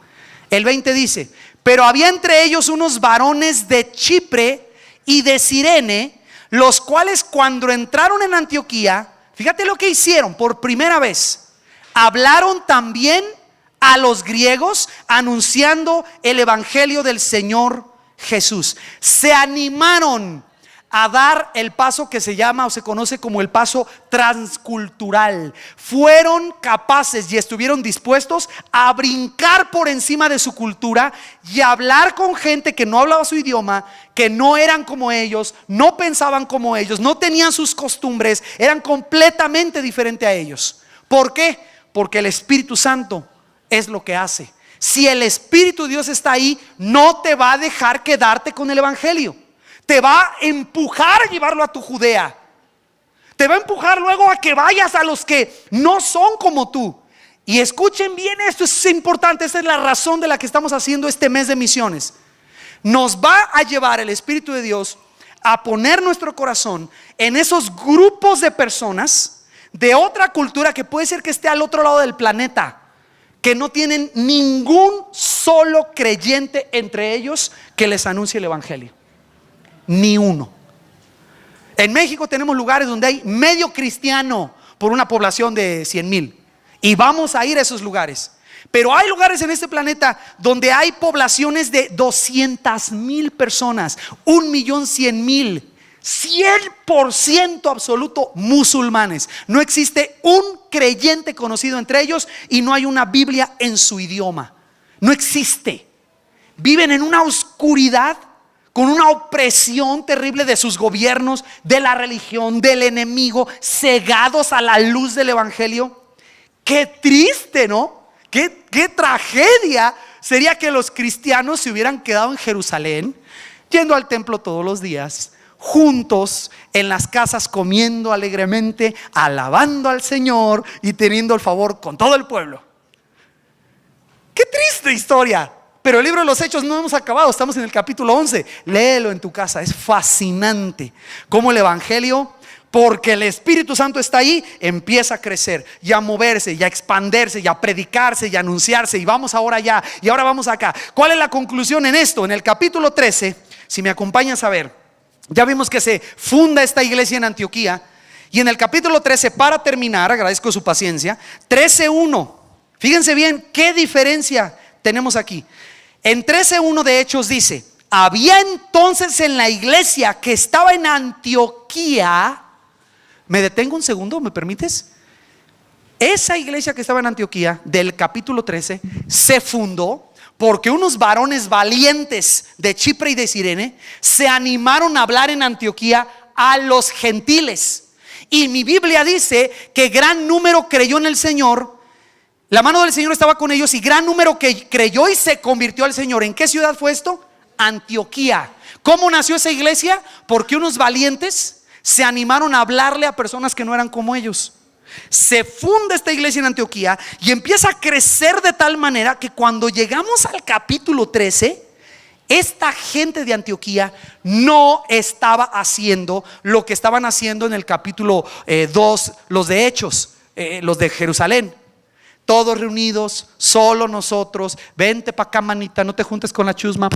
S2: El 20 dice: pero había entre ellos unos varones de Chipre y de Cirene, los cuales cuando entraron en Antioquía, fíjate lo que hicieron por primera vez, hablaron también a los griegos anunciando el evangelio del Señor Jesús. Se animaron a dar el paso que se llama o se conoce como el paso transcultural. Fueron capaces y estuvieron dispuestos a brincar por encima de su cultura y hablar con gente que no hablaba su idioma, que no eran como ellos, no pensaban como ellos, no tenían sus costumbres, eran completamente diferentes a ellos. ¿Por qué? Porque el Espíritu Santo es lo que hace. Si el Espíritu de Dios está ahí, no te va a dejar quedarte con el evangelio. Te va a empujar a llevarlo a tu Judea. Te va a empujar luego a que vayas a los que no son como tú. Y escuchen bien esto, es importante. Esta es la razón de la que estamos haciendo este mes de misiones. Nos va a llevar el Espíritu de Dios a poner nuestro corazón en esos grupos de personas de otra cultura que puede ser que esté al otro lado del planeta, que no tienen ningún solo creyente entre ellos que les anuncie el evangelio. Ni uno. En México tenemos lugares donde hay medio cristiano por una población de 100,000, y vamos a ir a esos lugares. Pero hay lugares en este planeta donde hay poblaciones de 200,000 personas, 1,100,000, 100% absoluto musulmanes. No existe un creyente conocido entre ellos y no hay una Biblia en su idioma. No existe. Viven en una oscuridad, con una opresión terrible de sus gobiernos, de la religión, del enemigo, cegados a la luz del evangelio. Qué triste, ¿no? Qué tragedia sería que los cristianos se hubieran quedado en Jerusalén, yendo al templo todos los días, juntos en las casas, comiendo alegremente, alabando al Señor y teniendo el favor con todo el pueblo. Qué triste historia. Pero el libro de los Hechos no hemos acabado, estamos en el capítulo 11. Léelo en tu casa, es fascinante cómo el evangelio, porque el Espíritu Santo está ahí, empieza a crecer y a moverse y a expandirse y a predicarse y a anunciarse. Y vamos ahora allá y ahora vamos acá. ¿Cuál es la conclusión en esto? En el capítulo 13, si me acompañas a ver, ya vimos que se funda esta iglesia en Antioquía. Y en el capítulo 13, para terminar, agradezco su paciencia, 13:1. Fíjense bien qué diferencia tenemos aquí. En 13:1 de Hechos dice: había entonces en la iglesia que estaba en Antioquía. Me detengo un segundo, ¿me permites? Esa iglesia que estaba en Antioquía, del capítulo 13, se fundó porque unos varones valientes de Chipre y de Cirene se animaron a hablar en Antioquía a los gentiles. Y mi Biblia dice que gran número creyó en el Señor. La mano del Señor estaba con ellos y gran número que creyó y se convirtió al Señor. ¿En qué ciudad fue esto? Antioquía. ¿Cómo nació esa iglesia? Porque unos valientes se animaron a hablarle a personas que no eran como ellos. Se funda esta iglesia en Antioquía y empieza a crecer de tal manera que cuando llegamos al capítulo 13, esta gente de Antioquía no estaba haciendo lo que estaban haciendo en el capítulo 2 los de Hechos, los de Jerusalén. Todos reunidos, solo nosotros, vente para acá, manita, no te juntes con la chusma,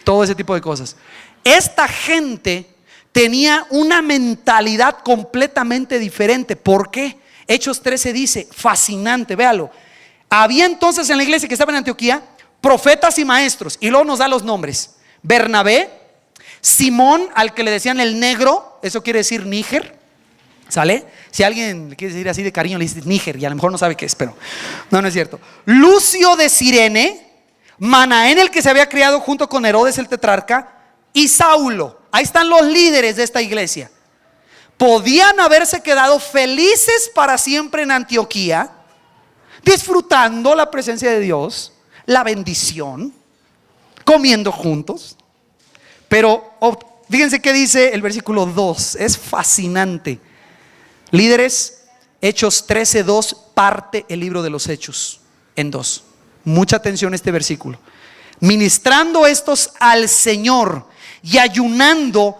S2: todo ese tipo de cosas. Esta gente tenía una mentalidad completamente diferente. ¿Por qué? Hechos 13 dice, fascinante, véalo. Había entonces en la iglesia que estaba en Antioquía profetas y maestros, y luego nos da los nombres: Bernabé, Simón, al que le decían el negro, eso quiere decir Níger, ¿sale? Si alguien le quiere decir así de cariño, le dice Níger y a lo mejor no sabe qué es, pero no es cierto. Lucio de Cirene, Manaén, el que se había criado junto con Herodes el tetrarca, y Saulo. Ahí están los líderes de esta iglesia. Podían haberse quedado felices para siempre en Antioquía, disfrutando la presencia de Dios, la bendición, comiendo juntos. Pero fíjense qué dice el versículo 2, es fascinante. Líderes, Hechos 13:2 parte el libro de los Hechos en dos. Mucha atención a este versículo. Ministrando estos al Señor y ayunando,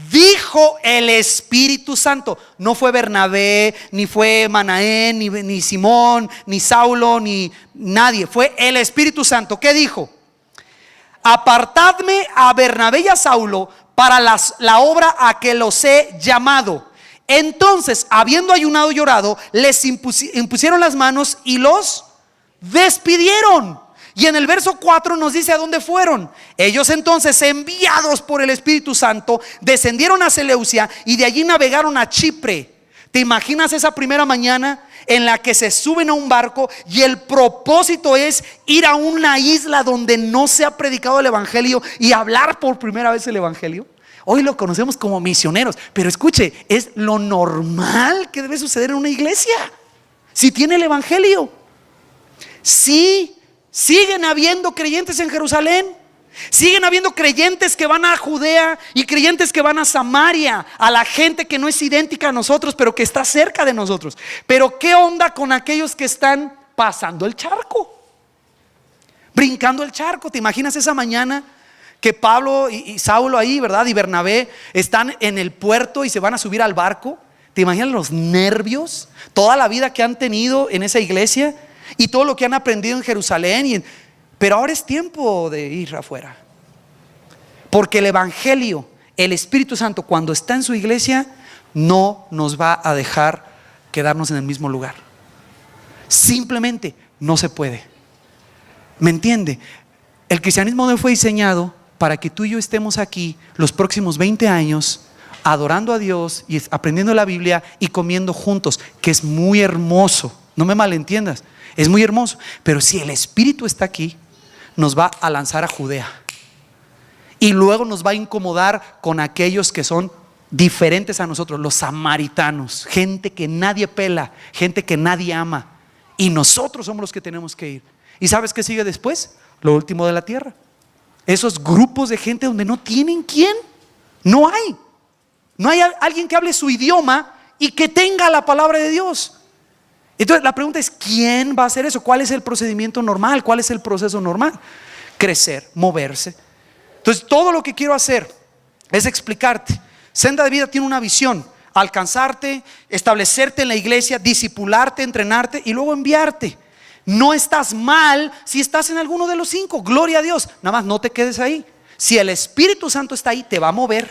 S2: dijo el Espíritu Santo. No fue Bernabé, ni fue Manaén, ni Simón, ni Saulo, ni nadie. Fue el Espíritu Santo. ¿Qué dijo? Apartadme a Bernabé y a Saulo para la obra a que los he llamado. Entonces, habiendo ayunado y orado, les impusieron las manos y los despidieron. Y en el verso 4 nos dice a dónde fueron. Ellos entonces, enviados por el Espíritu Santo, descendieron a Seleucia y de allí navegaron a Chipre. ¿Te imaginas esa primera mañana en la que se suben a un barco y el propósito es ir a una isla donde no se ha predicado el evangelio y hablar por primera vez el evangelio? Hoy lo conocemos como misioneros, pero escuche, es lo normal que debe suceder en una iglesia si tiene el evangelio. Sí, siguen habiendo creyentes en Jerusalén, siguen habiendo creyentes que van a Judea y creyentes que van a Samaria, a la gente que no es idéntica a nosotros, pero que está cerca de nosotros. Pero ¿qué onda con aquellos que están pasando el charco? Brincando el charco. ¿Te imaginas esa mañana que Pablo y Saulo ahí, verdad, y Bernabé están en el puerto y se van a subir al barco? ¿Te imaginas los nervios? Toda la vida que han tenido en esa iglesia y todo lo que han aprendido en Jerusalén. Pero ahora es tiempo de ir afuera, porque el evangelio, el Espíritu Santo, cuando está en su iglesia, no nos va a dejar quedarnos en el mismo lugar. Simplemente no se puede. ¿Me entiende? El cristianismo no fue diseñado para que tú y yo estemos aquí los próximos 20 años adorando a Dios y aprendiendo la Biblia y comiendo juntos, que es muy hermoso. No me malentiendas, es muy hermoso. Pero si el Espíritu está aquí, nos va a lanzar a Judea y luego nos va a incomodar con aquellos que son diferentes a nosotros, los samaritanos, gente que nadie pela, gente que nadie ama, y nosotros somos los que tenemos que ir. ¿Y sabes qué sigue después? Lo último de la tierra. Esos grupos de gente donde no tienen quién. No hay alguien que hable su idioma y que tenga la palabra de Dios. Entonces la pregunta es, ¿quién va a hacer eso? ¿Cuál es el procedimiento normal? ¿Cuál es el proceso normal? Crecer, moverse. Entonces todo lo que quiero hacer es explicarte. Senda de Vida tiene una visión: alcanzarte, establecerte en la iglesia, discipularte, entrenarte y luego enviarte. No estás mal si estás en alguno de los 5, gloria a Dios. Nada más no te quedes ahí. Si el Espíritu Santo está ahí, te va a mover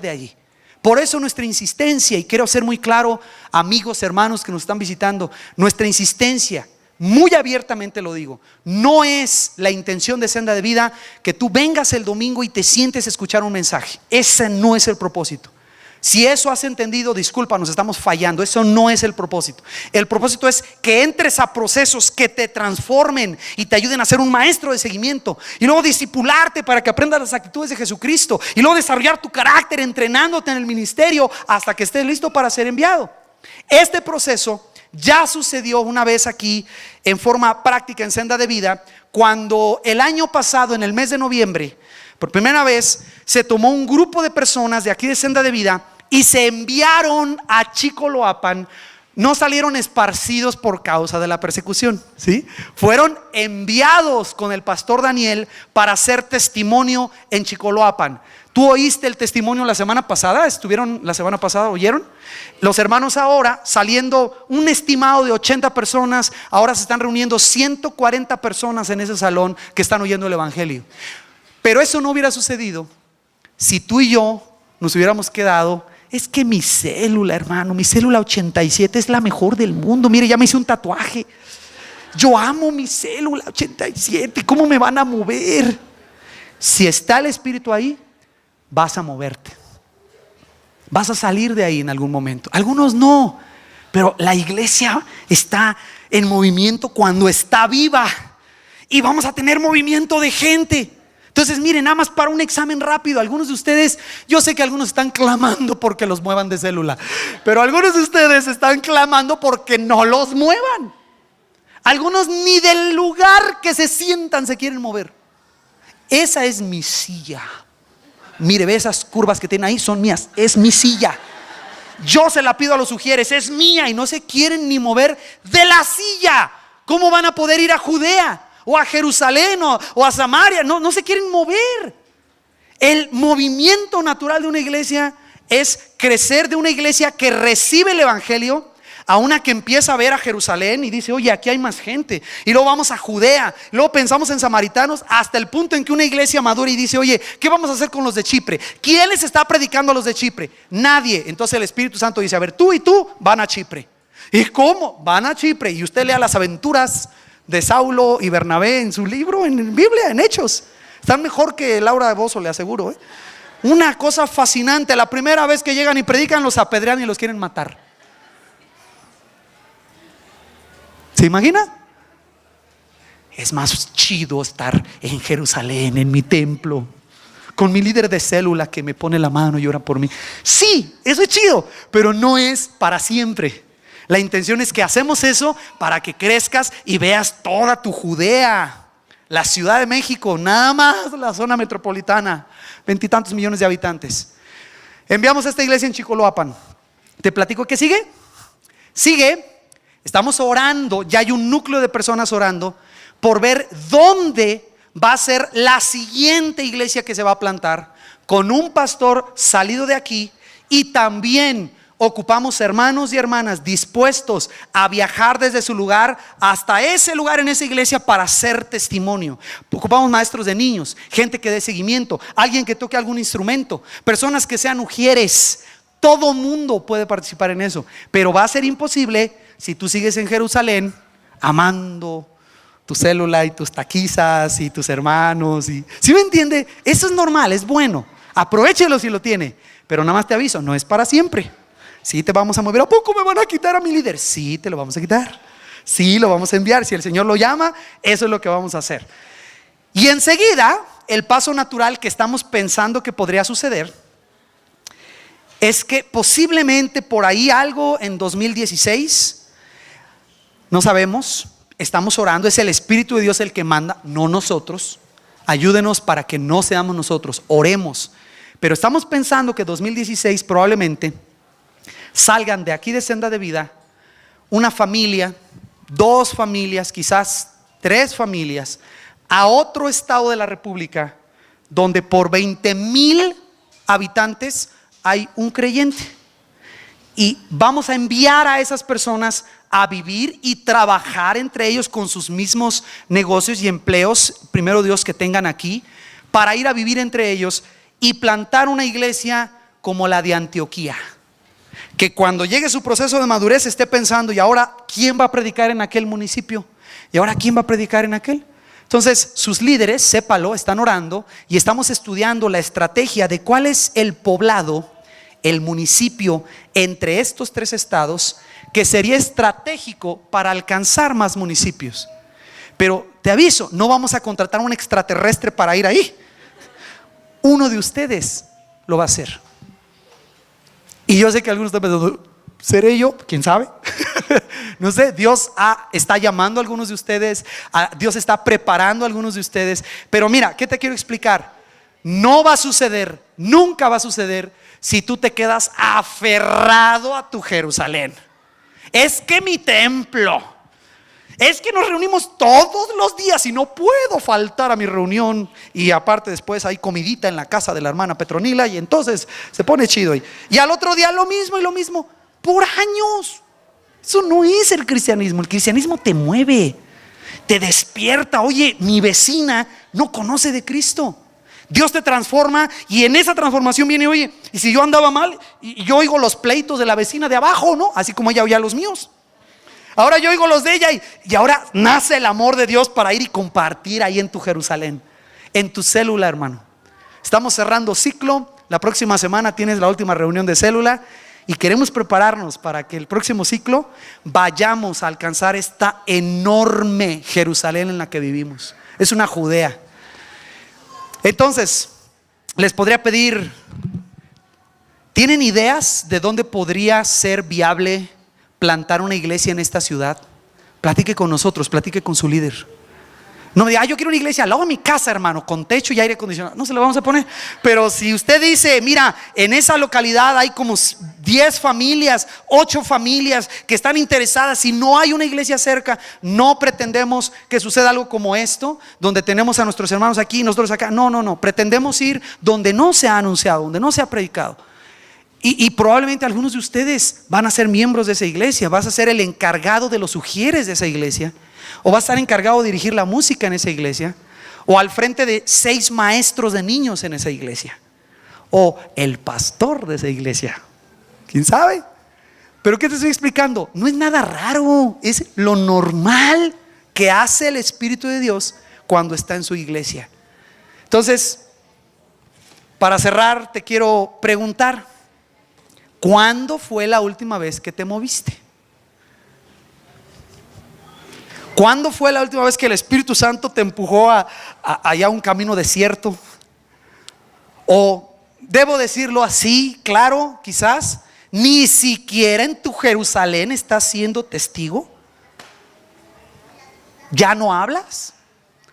S2: de allí. Por eso nuestra insistencia, y quiero ser muy claro, amigos, hermanos que nos están visitando, nuestra insistencia, muy abiertamente lo digo, no es la intención de Senda de Vida que tú vengas el domingo y te sientes a escuchar un mensaje. Ese no es el propósito. Si eso has entendido, disculpa, nos estamos fallando. Eso no es el propósito. El propósito es que entres a procesos que te transformen y te ayuden a ser un maestro de seguimiento, y luego discipularte para que aprendas las actitudes de Jesucristo, y luego desarrollar tu carácter entrenándote en el ministerio hasta que estés listo para ser enviado. Este proceso ya sucedió una vez aquí en forma práctica en Senda de Vida, cuando el año pasado, en el mes de noviembre, por primera vez se tomó un grupo de personas de aquí de Senda de Vida y se enviaron a Chicoloapan. No salieron esparcidos por causa de la persecución, ¿sí? Fueron enviados con el pastor Daniel para hacer testimonio en Chicoloapan. ¿Tú oíste el testimonio la semana pasada? ¿Estuvieron la semana pasada? ¿Oyeron? Los hermanos ahora, saliendo un estimado de 80 personas, ahora se están reuniendo 140 personas en ese salón que están oyendo el evangelio. Pero eso no hubiera sucedido si tú y yo nos hubiéramos quedado. Es que mi célula, hermano, mi célula 87 es la mejor del mundo. Mire, ya me hice un tatuaje. Yo amo mi célula 87. ¿Cómo me van a mover? Si está el Espíritu ahí, vas a moverte. Vas a salir de ahí en algún momento. Algunos no, pero la iglesia está en movimiento cuando está viva. Y vamos a tener movimiento de gente. Entonces miren, nada más para un examen rápido, algunos de ustedes, yo sé que algunos están clamando porque los muevan de célula, pero algunos de ustedes están clamando porque no los muevan. Algunos ni del lugar que se sientan se quieren mover. Esa es mi silla. Mire, ve esas curvas que tienen ahí, son mías, es mi silla. Yo se la pido a los sugieres, es mía, y no se quieren ni mover de la silla. ¿Cómo van a poder ir a Judea? O a Jerusalén o a Samaria. No se quieren mover. El movimiento natural de una iglesia es crecer de una iglesia que recibe el evangelio a una que empieza a ver a Jerusalén y dice, oye, aquí hay más gente. Y luego vamos a Judea, luego pensamos en samaritanos, hasta el punto en que una iglesia madura y dice, oye, ¿qué vamos a hacer con los de Chipre? ¿Quién les está predicando a los de Chipre? Nadie. Entonces el Espíritu Santo dice, a ver, tú y tú van a Chipre. ¿Y cómo? Van a Chipre. Y usted lea las aventuras de Saulo y Bernabé en su libro, en Biblia, en Hechos. Están mejor que Laura de Bozo, le aseguro, ¿eh? Una cosa fascinante. La primera vez que llegan y predican, los apedrean y los quieren matar. ¿Se imagina? Es más chido estar en Jerusalén, en mi templo, con mi líder de célula que me pone la mano y ora por mí. Sí, eso es chido, pero no es para siempre. La intención es que hacemos eso para que crezcas y veas toda tu Judea, la Ciudad de México, nada más la zona metropolitana, 20 y tantos millones de habitantes. Enviamos a esta iglesia en Chicoloapan. Te platico qué sigue. Estamos orando, ya hay un núcleo de personas orando por ver dónde va a ser la siguiente iglesia que se va a plantar, con un pastor salido de aquí, y también ocupamos hermanos y hermanas dispuestos a viajar desde su lugar hasta ese lugar en esa iglesia para hacer testimonio. Ocupamos maestros de niños, gente que dé seguimiento, alguien que toque algún instrumento, personas que sean ujieres. Todo mundo puede participar en eso, pero va a ser imposible si tú sigues en Jerusalén amando tu célula y tus taquizas y tus hermanos. ¿Sí me entiende? Eso es normal, es bueno. Aprovechelo si lo tiene, pero nada más te aviso, no es para siempre. Sí, te vamos a mover. ¿A poco me van a quitar a mi líder? Sí, te lo vamos a quitar. Sí, lo vamos a enviar. Si el Señor lo llama, eso es lo que vamos a hacer. Y enseguida, el paso natural que estamos pensando que podría suceder es que posiblemente por ahí algo en 2016, no sabemos, estamos orando, es el Espíritu de Dios el que manda, no nosotros. Ayúdenos para que no seamos nosotros, oremos. Pero estamos pensando que 2016 probablemente salgan de aquí de Senda de Vida una familia, 2 familias, quizás 3 familias, a otro estado de la República, donde por 20,000 habitantes hay un creyente. Y vamos a enviar a esas personas a vivir y trabajar entre ellos con sus mismos negocios y empleos, primero Dios, que tengan aquí, para ir a vivir entre ellos y plantar una iglesia como la de Antioquía. Que cuando llegue su proceso de madurez esté pensando, ¿y ahora quién va a predicar en aquel municipio? ¿Y ahora quién va a predicar en aquel? Entonces sus líderes, sépalo, están orando y estamos estudiando la estrategia de cuál es el poblado, el municipio entre estos 3 estados que sería estratégico para alcanzar más municipios. Pero te aviso, no vamos a contratar a un extraterrestre para ir ahí. Uno de ustedes lo va a hacer. Y yo sé que algunos están pensando, ¿seré yo? ¿Quién sabe? No sé, Dios está llamando a algunos de ustedes, Dios está preparando a algunos de ustedes. Pero mira, ¿qué te quiero explicar? No va a suceder, nunca va a suceder si tú te quedas aferrado a tu Jerusalén. Es que mi templo, es que nos reunimos todos los días y no puedo faltar a mi reunión. Y aparte después hay comidita en la casa de la hermana Petronila y entonces se pone chido. Y al otro día lo mismo y lo mismo, por años. Eso no es el cristianismo. El cristianismo te mueve, te despierta. Oye, mi vecina no conoce de Cristo. Dios te transforma y en esa transformación viene, oye, y si yo andaba mal y yo oigo los pleitos de la vecina de abajo, ¿no? Así como ella oía los míos. Ahora yo oigo los de ella y ahora nace el amor de Dios para ir y compartir ahí en tu Jerusalén, en tu célula, hermano. Estamos cerrando ciclo. La próxima semana tienes la última reunión de célula y queremos prepararnos para que el próximo ciclo vayamos a alcanzar esta enorme Jerusalén en la que vivimos. Es una Judea. Entonces, les podría pedir, ¿tienen ideas de dónde podría ser viable plantar una iglesia en esta ciudad? Platique con nosotros, platique con su líder. No me diga, yo quiero una iglesia al lado de mi casa, hermano, con techo y aire acondicionado. No se lo vamos a poner. Pero si usted dice, mira, en esa localidad hay como 10 familias, 8 familias que están interesadas y no hay una iglesia cerca, no pretendemos que suceda algo como esto, donde tenemos a nuestros hermanos aquí y nosotros acá. No, pretendemos ir donde no se ha anunciado, donde no se ha predicado. Y probablemente algunos de ustedes van a ser miembros de esa iglesia. Vas a ser el encargado de los ujieres de esa iglesia, o vas a estar encargado de dirigir la música en esa iglesia, o al frente de 6 maestros de niños en esa iglesia, o el pastor de esa iglesia. ¿Quién sabe? Pero ¿qué te estoy explicando? No es nada raro, es lo normal que hace el Espíritu de Dios cuando está en su iglesia. Entonces, para cerrar, te quiero preguntar, ¿cuándo fue la última vez que te moviste? ¿Cuándo fue la última vez que el Espíritu Santo te empujó allá a un camino desierto? O debo decirlo así, claro, quizás, ni siquiera en tu Jerusalén estás siendo testigo. ¿Ya no hablas?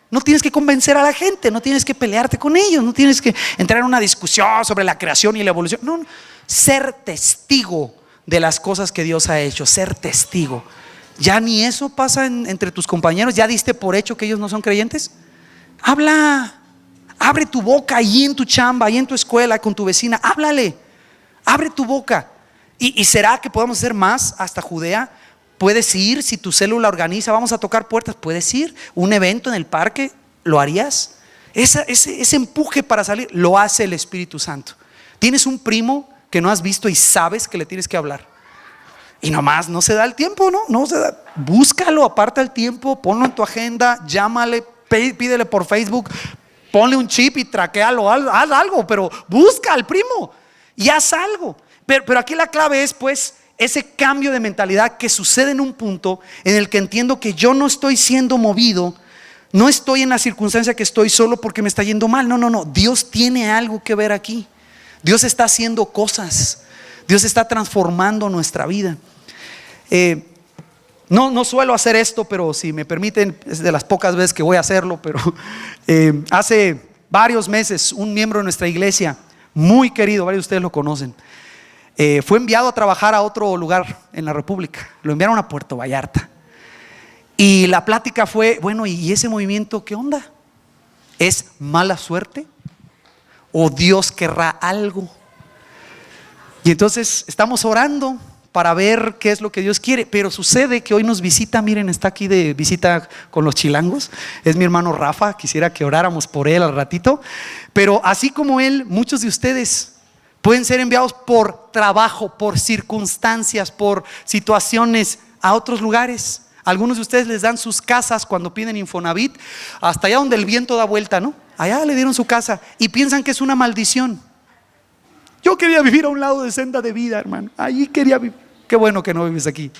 S2: No tienes que convencer a la gente, no tienes que pelearte con ellos, no tienes que entrar en una discusión sobre la creación y la evolución. No, ser testigo de las cosas que Dios ha hecho, ser testigo. ¿Ya ni eso pasa entre tus compañeros? ¿Ya diste por hecho que ellos no son creyentes? Habla, abre tu boca ahí en tu chamba, ahí en tu escuela, con tu vecina, háblale, abre tu boca. ¿Y será que podemos hacer más hasta Judea? Puedes ir, si tu célula organiza, vamos a tocar puertas, puedes ir. Un evento en el parque, ¿lo harías? Ese empuje para salir, lo hace el Espíritu Santo. Tienes un primo que no has visto y sabes que le tienes que hablar. Y nomás no se da el tiempo, no se da. Búscalo, aparta el tiempo, ponlo en tu agenda, llámale, pídele por Facebook, ponle un chip y traquéalo, haz algo, pero busca al primo y haz algo. Pero aquí la clave es pues ese cambio de mentalidad que sucede en un punto en el que entiendo que yo no estoy siendo movido, no estoy en la circunstancia que estoy solo porque me está yendo mal. No, Dios tiene algo que ver aquí. Dios está haciendo cosas, Dios está transformando nuestra vida. No suelo hacer esto, pero si me permiten, es de las pocas veces que voy a hacerlo. Pero hace varios meses un miembro de nuestra iglesia, muy querido, varios de ustedes lo conocen, fue enviado a trabajar a otro lugar en la República. Lo enviaron a Puerto Vallarta. Y la plática fue, bueno, ¿y ese movimiento qué onda? ¿Es mala suerte? ¿O Dios querrá algo? Y entonces estamos orando para ver qué es lo que Dios quiere. Pero sucede que hoy nos visita, miren, está aquí de visita con los chilangos, es mi hermano Rafa. Quisiera que oráramos por él al ratito. Pero así como él, muchos de ustedes pueden ser enviados por trabajo, por circunstancias, por situaciones a otros lugares. Algunos de ustedes les dan sus casas cuando piden Infonavit, hasta allá donde el viento da vuelta, ¿no? Allá le dieron su casa y piensan que es una maldición. Yo quería vivir a un lado de senda de vida, hermano. Allí quería vivir. Qué bueno que no vives aquí.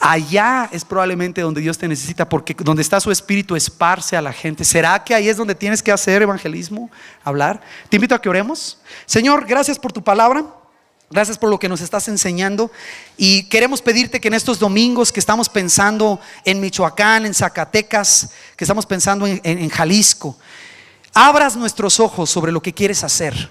S2: Allá es probablemente donde Dios te necesita, porque donde está su espíritu esparce a la gente. ¿Será que ahí es donde tienes que hacer evangelismo? Hablar. Te invito a que oremos. Señor, gracias por tu palabra. Gracias por lo que nos estás enseñando. Y queremos pedirte que en estos domingos que estamos pensando en Michoacán, en Zacatecas, que estamos pensando en Jalisco, abras nuestros ojos sobre lo que quieres hacer.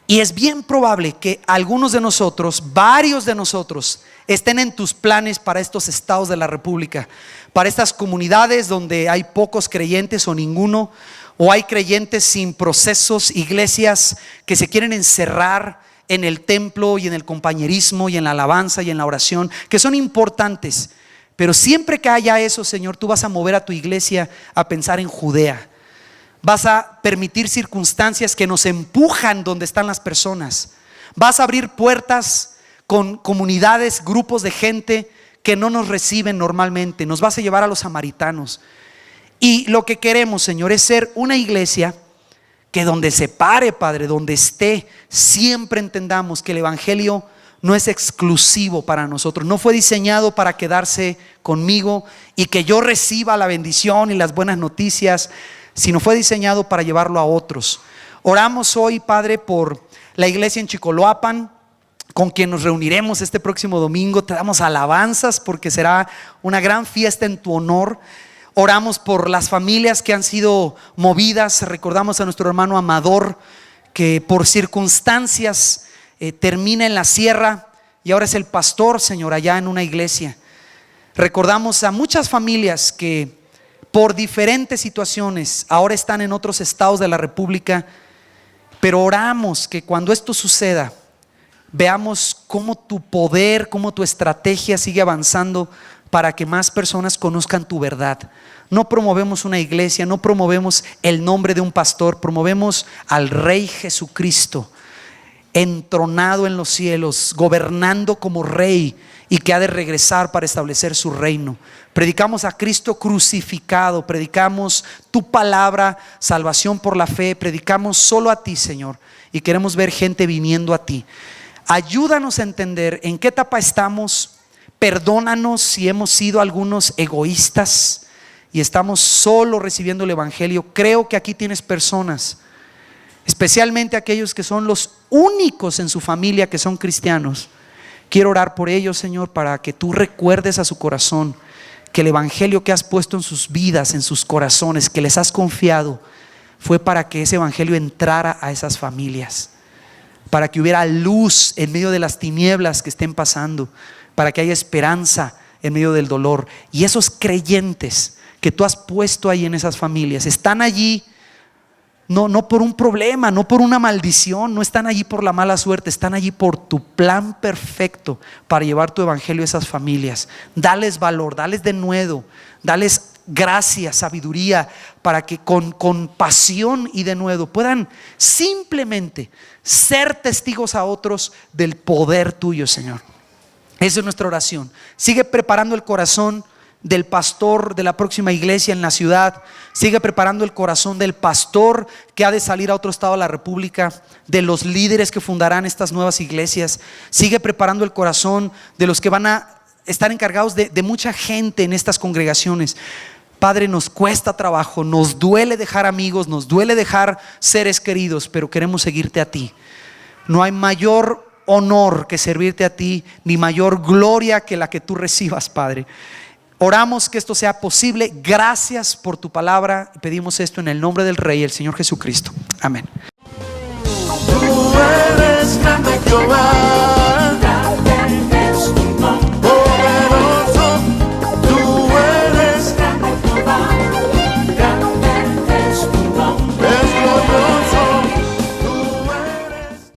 S2: Y es bien probable que algunos de nosotros, varios de nosotros, estén en tus planes para estos estados de la República, para estas comunidades donde hay pocos creyentes o ninguno, o hay creyentes sin procesos, iglesias que se quieren encerrar en el templo y en el compañerismo y en la alabanza y en la oración, que son importantes. Pero siempre que haya eso, Señor, tú vas a mover a tu iglesia a pensar en Judea. Vas a permitir circunstancias que nos empujan donde están las personas. Vas a abrir puertas con comunidades, grupos de gente que no nos reciben normalmente. Nos vas a llevar a los samaritanos. Y lo que queremos, Señor, es ser una iglesia que donde se pare, Padre, donde esté, siempre entendamos que el evangelio no es exclusivo para nosotros. No fue diseñado para quedarse conmigo y que yo reciba la bendición y las buenas noticias, sino fue diseñado para llevarlo a otros. Oramos hoy, Padre, por la iglesia en Chicoloapan, con quien nos reuniremos este próximo domingo. Te damos alabanzas porque será una gran fiesta en tu honor. Oramos por las familias que han sido movidas. Recordamos a nuestro hermano Amador, que por circunstancias termina en la sierra y ahora es el pastor, Señor, allá en una iglesia. Recordamos a muchas familias que por diferentes situaciones ahora están en otros estados de la República, pero oramos que cuando esto suceda veamos cómo tu poder, cómo tu estrategia sigue avanzando para que más personas conozcan tu verdad. No promovemos una iglesia, no promovemos el nombre de un pastor, promovemos al Rey Jesucristo, entronado en los cielos, gobernando como rey y que ha de regresar para establecer su reino. Predicamos a Cristo crucificado, predicamos tu palabra, salvación por la fe, predicamos solo a ti, Señor, y queremos ver gente viniendo a ti. Ayúdanos a entender en qué etapa estamos. Perdónanos si hemos sido algunos egoístas y estamos solo recibiendo el evangelio. Creo que aquí tienes personas, especialmente aquellos que son los únicos en su familia que son cristianos. Quiero orar por ellos, Señor, para que tú recuerdes a su corazón que el evangelio que has puesto en sus vidas, en sus corazones, que les has confiado, fue para que ese evangelio entrara a esas familias, para que hubiera luz en medio de las tinieblas que estén pasando, para que haya esperanza en medio del dolor. Y esos creyentes que tú has puesto ahí en esas familias están allí no por un problema, no por una maldición, no están allí por la mala suerte, están allí por tu plan perfecto para llevar tu evangelio a esas familias. Dales valor, dales denuedo, dales gracia, sabiduría, para que con pasión y denuedo puedan simplemente ser testigos a otros del poder tuyo, Señor. Esa es nuestra oración. Sigue preparando el corazón del pastor de la próxima iglesia en la ciudad. Sigue preparando el corazón del pastor que ha de salir a otro estado de la república, de los líderes que fundarán estas nuevas iglesias. Sigue preparando el corazón de los que van a estar encargados de mucha gente en estas congregaciones. Padre, nos cuesta trabajo, nos duele dejar amigos, nos duele dejar seres queridos, pero queremos seguirte a ti. No hay mayor honor que servirte a ti, ni mayor gloria que la que tú recibas, Padre. Oramos que esto sea posible. Gracias por tu palabra. Pedimos esto en el nombre del Rey, el Señor Jesucristo. Amén.
S1: Tú eres